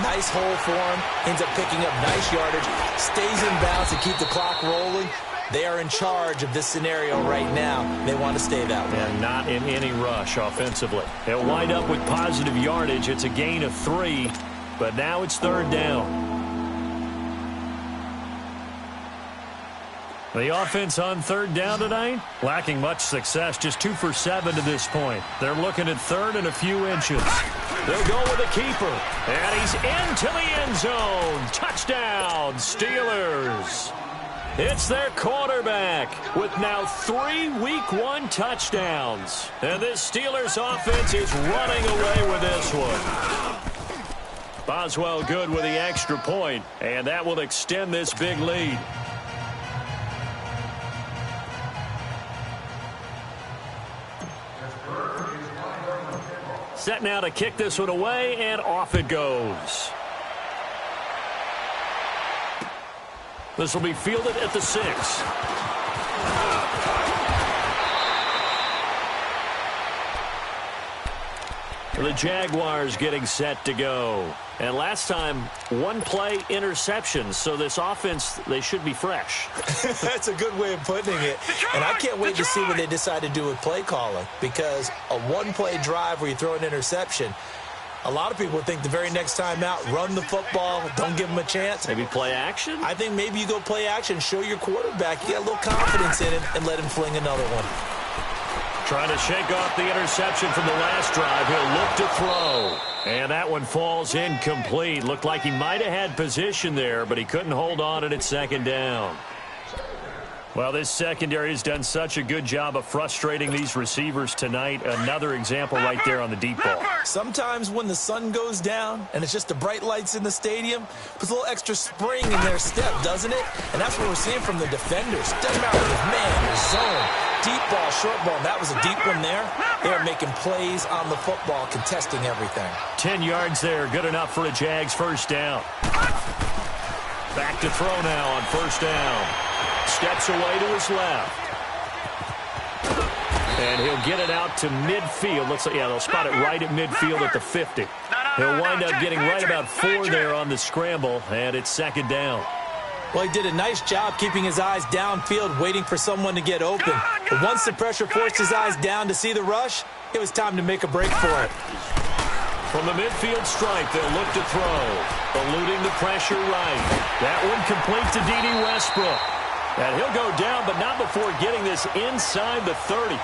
D: nice hole for him, ends up picking up nice yardage, stays in bounds to keep the clock rolling. They are in charge of this scenario right now. They want to stay that way.
A: And not in any rush offensively. They'll wind up with positive yardage. It's a gain of 3, but now it's 3rd down. The offense on 3rd down tonight, lacking much success, just 2 for 7 to this point. They're looking at 3rd and a few inches. They'll go with a keeper, and he's into the end zone. Touchdown, Steelers. It's their quarterback with now 3 Week 1 touchdowns. And this Steelers offense is running away with this one. Boswell good with the extra point, and that will extend this big lead. Set now to kick this one away, and off it goes. This will be fielded at the 6. The Jaguars getting set to go. And last time, 1-play interception. So this offense, they should be fresh.
D: That's a good way of putting it. And I can't wait to see what they decide to do with play calling. Because a 1-play drive where you throw an interception, a lot of people think the very next time out, run the football, don't give them a chance.
A: Maybe play action?
D: I think maybe you go play action, show your quarterback, you got a little confidence in him, and let him fling another one.
A: Trying to shake off the interception from the last drive. He'll look to throw. And that one falls incomplete. Looked like he might have had position there, but he couldn't hold on it at 2nd down. Well, this secondary has done such a good job of frustrating these receivers tonight. Another example right there on the deep ball.
D: Sometimes when the sun goes down and it's just the bright lights in the stadium, puts a little extra spring in their step, doesn't it? And that's what we're seeing from the defenders. Doesn't matter if it's man or zone, deep ball, short ball. And that was a deep one there. They are making plays on the football, contesting everything.
A: 10 yards there, good enough for a Jags first down. Back to throw now on first down. Steps away to his left. And he'll get it out to midfield. Looks like, yeah, they'll spot it right at midfield at the 50. He'll wind up getting right about 4 there on the scramble, and it's 2nd down.
D: Well, he did a nice job keeping his eyes downfield, waiting for someone to get open. But once the pressure forced his eyes down to see the rush, it was time to make a break for it.
A: From the midfield stripe, they'll look to throw. Eluding the pressure right. That one complete to D.D. Westbrook. And he'll go down, but not before getting this inside the 30.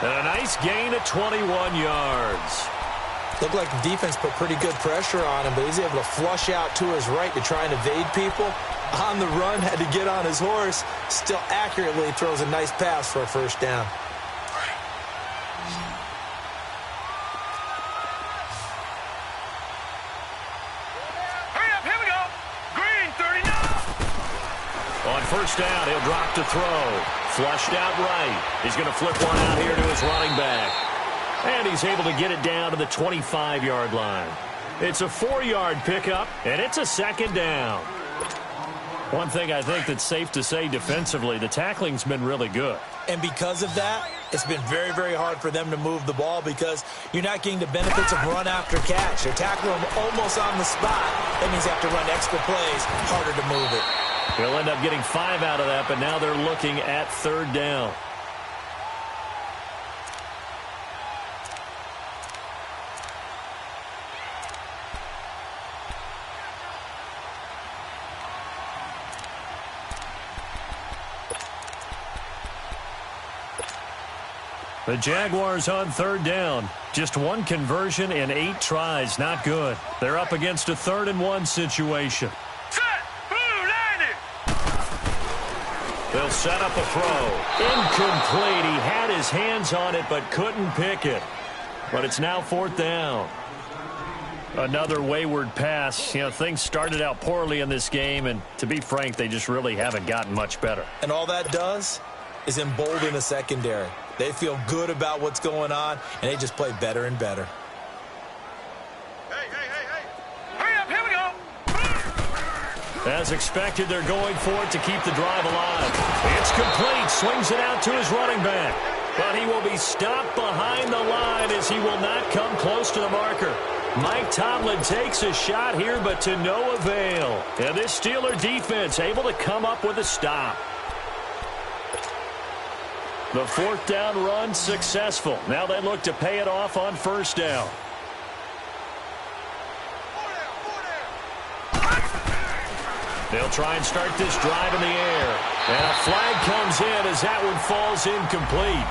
A: And a nice gain of 21 yards.
D: Looked like the defense put pretty good pressure on him, but he's able to flush out to his right to try and evade people. On the run, had to get on his horse. Still accurately throws a nice pass for a first down.
A: First down, he'll drop to throw. Flushed out right. He's going to flip one out here to his running back. And he's able to get it down to the 25-yard line. It's a 4-yard pickup, and it's a 2nd down. One thing I think that's safe to say defensively, the tackling's been really good.
D: And because of that, it's been very, very hard for them to move the ball because you're not getting the benefits of run after catch. They're tackling them almost on the spot. That means you have to run extra plays, harder to move it.
A: He'll end up getting 5 out of that, but now they're looking at 3rd down. The Jaguars on 3rd down. Just 1 conversion in 8 tries. Not good. They're up against a 3rd and 1 situation. They'll set up a throw. Incomplete. He had his hands on it but couldn't pick it. But it's now 4th down. Another wayward pass. You know, things started out poorly in this game, and to be frank, they just really haven't gotten much better.
D: And all that does is embolden the secondary. They feel good about what's going on, and they just play better and better.
A: As expected, they're going for it to keep the drive alive. It's complete. Swings it out to his running back. But he will be stopped behind the line as he will not come close to the marker. Mike Tomlin takes a shot here, but to no avail. And this Steeler defense able to come up with a stop. The fourth down run successful. Now they look to pay it off on first down. They'll try and start this drive in the air. And a flag comes in as that one falls incomplete.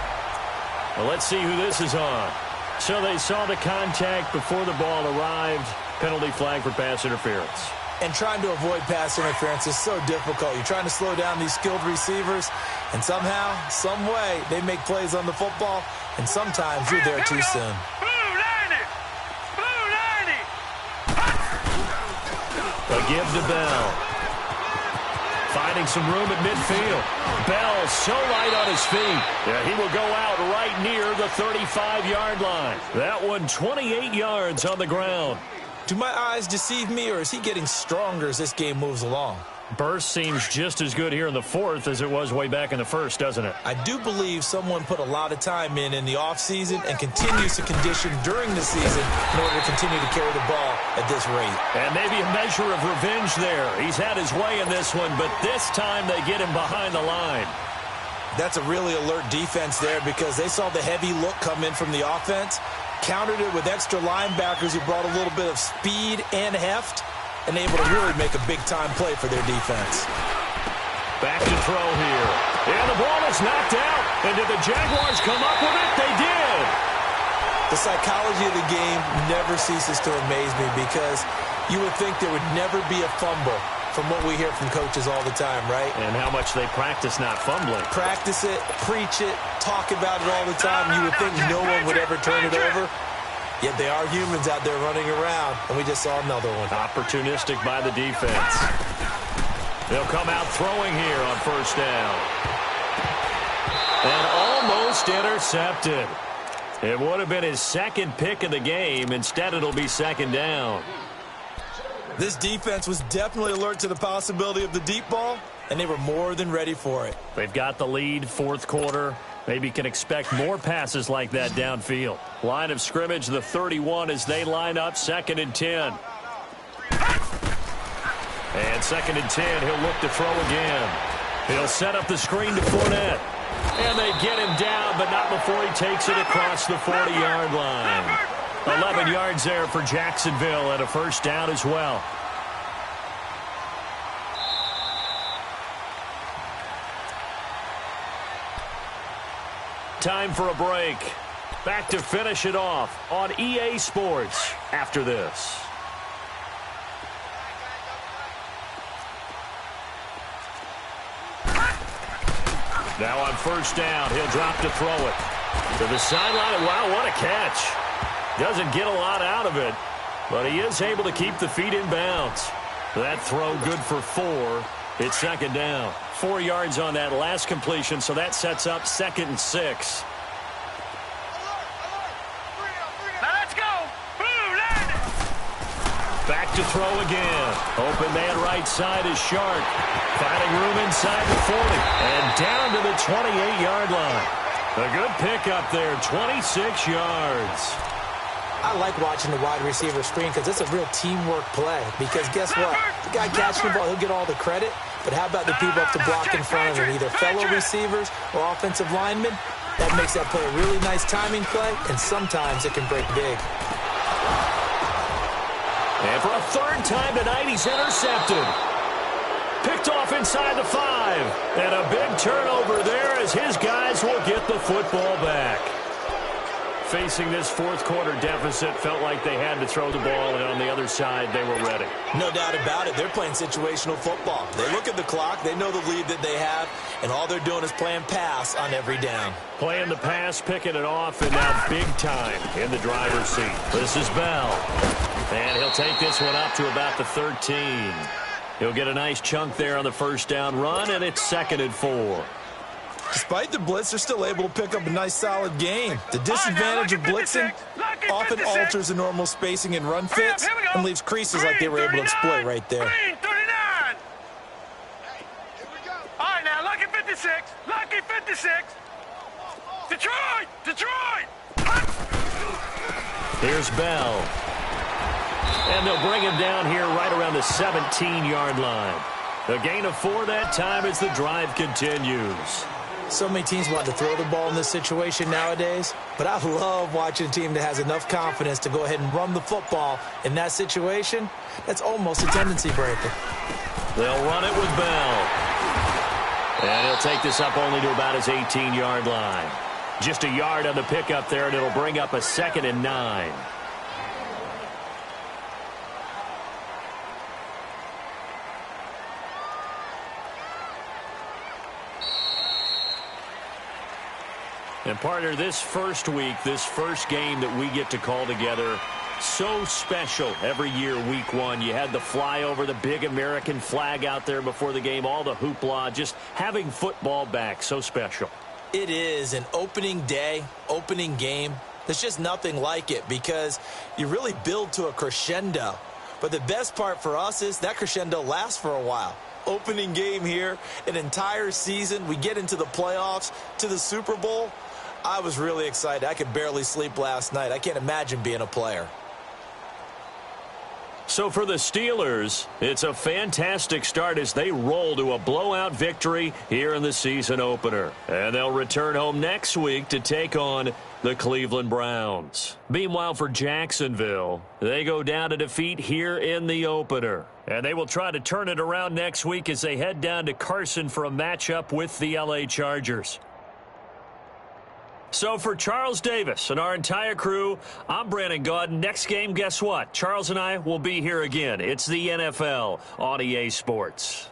A: Well, let's see who this is on. So they saw the contact before the ball arrived. Penalty flag for pass interference.
D: And trying to avoid pass interference is so difficult. You're trying to slow down these skilled receivers, and somehow, some way, they make plays on the football, and sometimes you're there too soon.
A: A give to Bell. Finding some room at midfield. Bell so light on his feet. Yeah, he will go out right near the 35-yard line. That one 28 yards on the ground.
D: Do my eyes deceive me, or is he getting stronger as this game moves along?
A: Burst seems just as good here in the fourth as it was way back in the first, doesn't it?
D: I do believe someone put a lot of time in the offseason and continues to condition during the season in order to continue to carry the ball at this rate.
A: And maybe a measure of revenge there. He's had his way in this one, but this time they get him behind the line.
D: That's a really alert defense there because they saw the heavy look come in from the offense, countered it with extra linebackers who brought a little bit of speed and heft, and able to really make a big-time play for their defense.
A: Back to throw here. And the ball is knocked out. And did the Jaguars come up with it? They did.
D: The psychology of the game never ceases to amaze me because you would think there would never be a fumble from what we hear from coaches all the time, right?
A: And how much they practice not fumbling.
D: Practice it, preach it, talk about it all the time. You would think no one would ever turn it over. Yet they are humans out there running around, and we just saw another one.
A: Opportunistic by the defense. They'll come out throwing here on first down. And almost intercepted. It would have been his second pick of the game. Instead, it'll be second down.
D: This defense was definitely alert to the possibility of the deep ball, and they were more than ready for it.
A: They've got the lead, fourth quarter. Maybe can expect more passes like that downfield. Line of scrimmage, the 31 as they line up, 2nd and 10. And 2nd and 10, he'll look to throw again. He'll set up the screen to Fournette. And they get him down, but not before he takes it across the 40-yard line. 11 yards there for Jacksonville and a first down as well. Time for a break. Back to finish it off on EA Sports after this. Now on first down, he'll drop to throw it. To the sideline. Wow, what a catch. Doesn't get a lot out of it, but he is able to keep the feet in bounds. That throw good for 4. It's second down. 4 yards on that last completion, so that sets up 2nd and 6.
B: Now let's go. Blue line.
A: Back to throw again. Open man right side is Shark. Finding room inside the 40. And down to the 28-yard line. A good pickup there, 26 yards.
D: I like watching the wide receiver screen because it's a real teamwork play. Because guess what? The guy catching the ball, he'll get all the credit. But how about the people up to block in front of him, either fellow receivers or offensive linemen? That makes that play a really nice timing play, and sometimes it can break big.
A: And for a third time tonight, he's intercepted. Picked off inside the 5. And a big turnover there as his guys will get the football back. Facing this fourth quarter deficit, felt like they had to throw the ball, and on the other side, they were ready.
D: No doubt about it. They're playing situational football. They look at the clock, they know the lead that they have, and all they're doing is playing pass on every down.
A: Playing the pass, picking it off, and now big time in the driver's seat. This is Bell. And he'll take this one up to about the 13. He'll get a nice chunk there on the first down run, and it's 2nd and 4.
C: Despite the blitz, they're still able to pick up a nice, solid game. The disadvantage of blitzing often alters the normal spacing and run fits and leaves creases like they were able to exploit right there.
A: Here's Bell. And they'll bring him down here right around the 17-yard line. A gain of 4 that time as the drive continues.
D: So many teams want to throw the ball in this situation nowadays, but I love watching a team that has enough confidence to go ahead and run the football. In that situation, that's almost a tendency breaker.
A: They'll run it with Bell. And he'll take this up only to about his 18-yard line. Just a yard on the pickup there, and it'll bring up a 2nd and 9. And, partner, this first week, this first game that we get to call together, so special every year, week 1. You had the flyover, the big American flag out there before the game, all the hoopla, just having football back, so special.
D: It is an opening day, opening game. There's just nothing like it because you really build to a crescendo. But the best part for us is that crescendo lasts for a while. Opening game here, an entire season. We get into the playoffs, to the Super Bowl. I was really excited. I could barely sleep last night. I can't imagine being a player.
A: So for the Steelers, it's a fantastic start as they roll to a blowout victory here in the season opener. And they'll return home next week to take on the Cleveland Browns. Meanwhile, for Jacksonville, they go down to defeat here in the opener. And they will try to turn it around next week as they head down to Carson for a matchup with the LA Chargers. So for Charles Davis and our entire crew, I'm Brandon Gaudin. Next game, guess what? Charles and I will be here again. It's the NFL on EA Sports.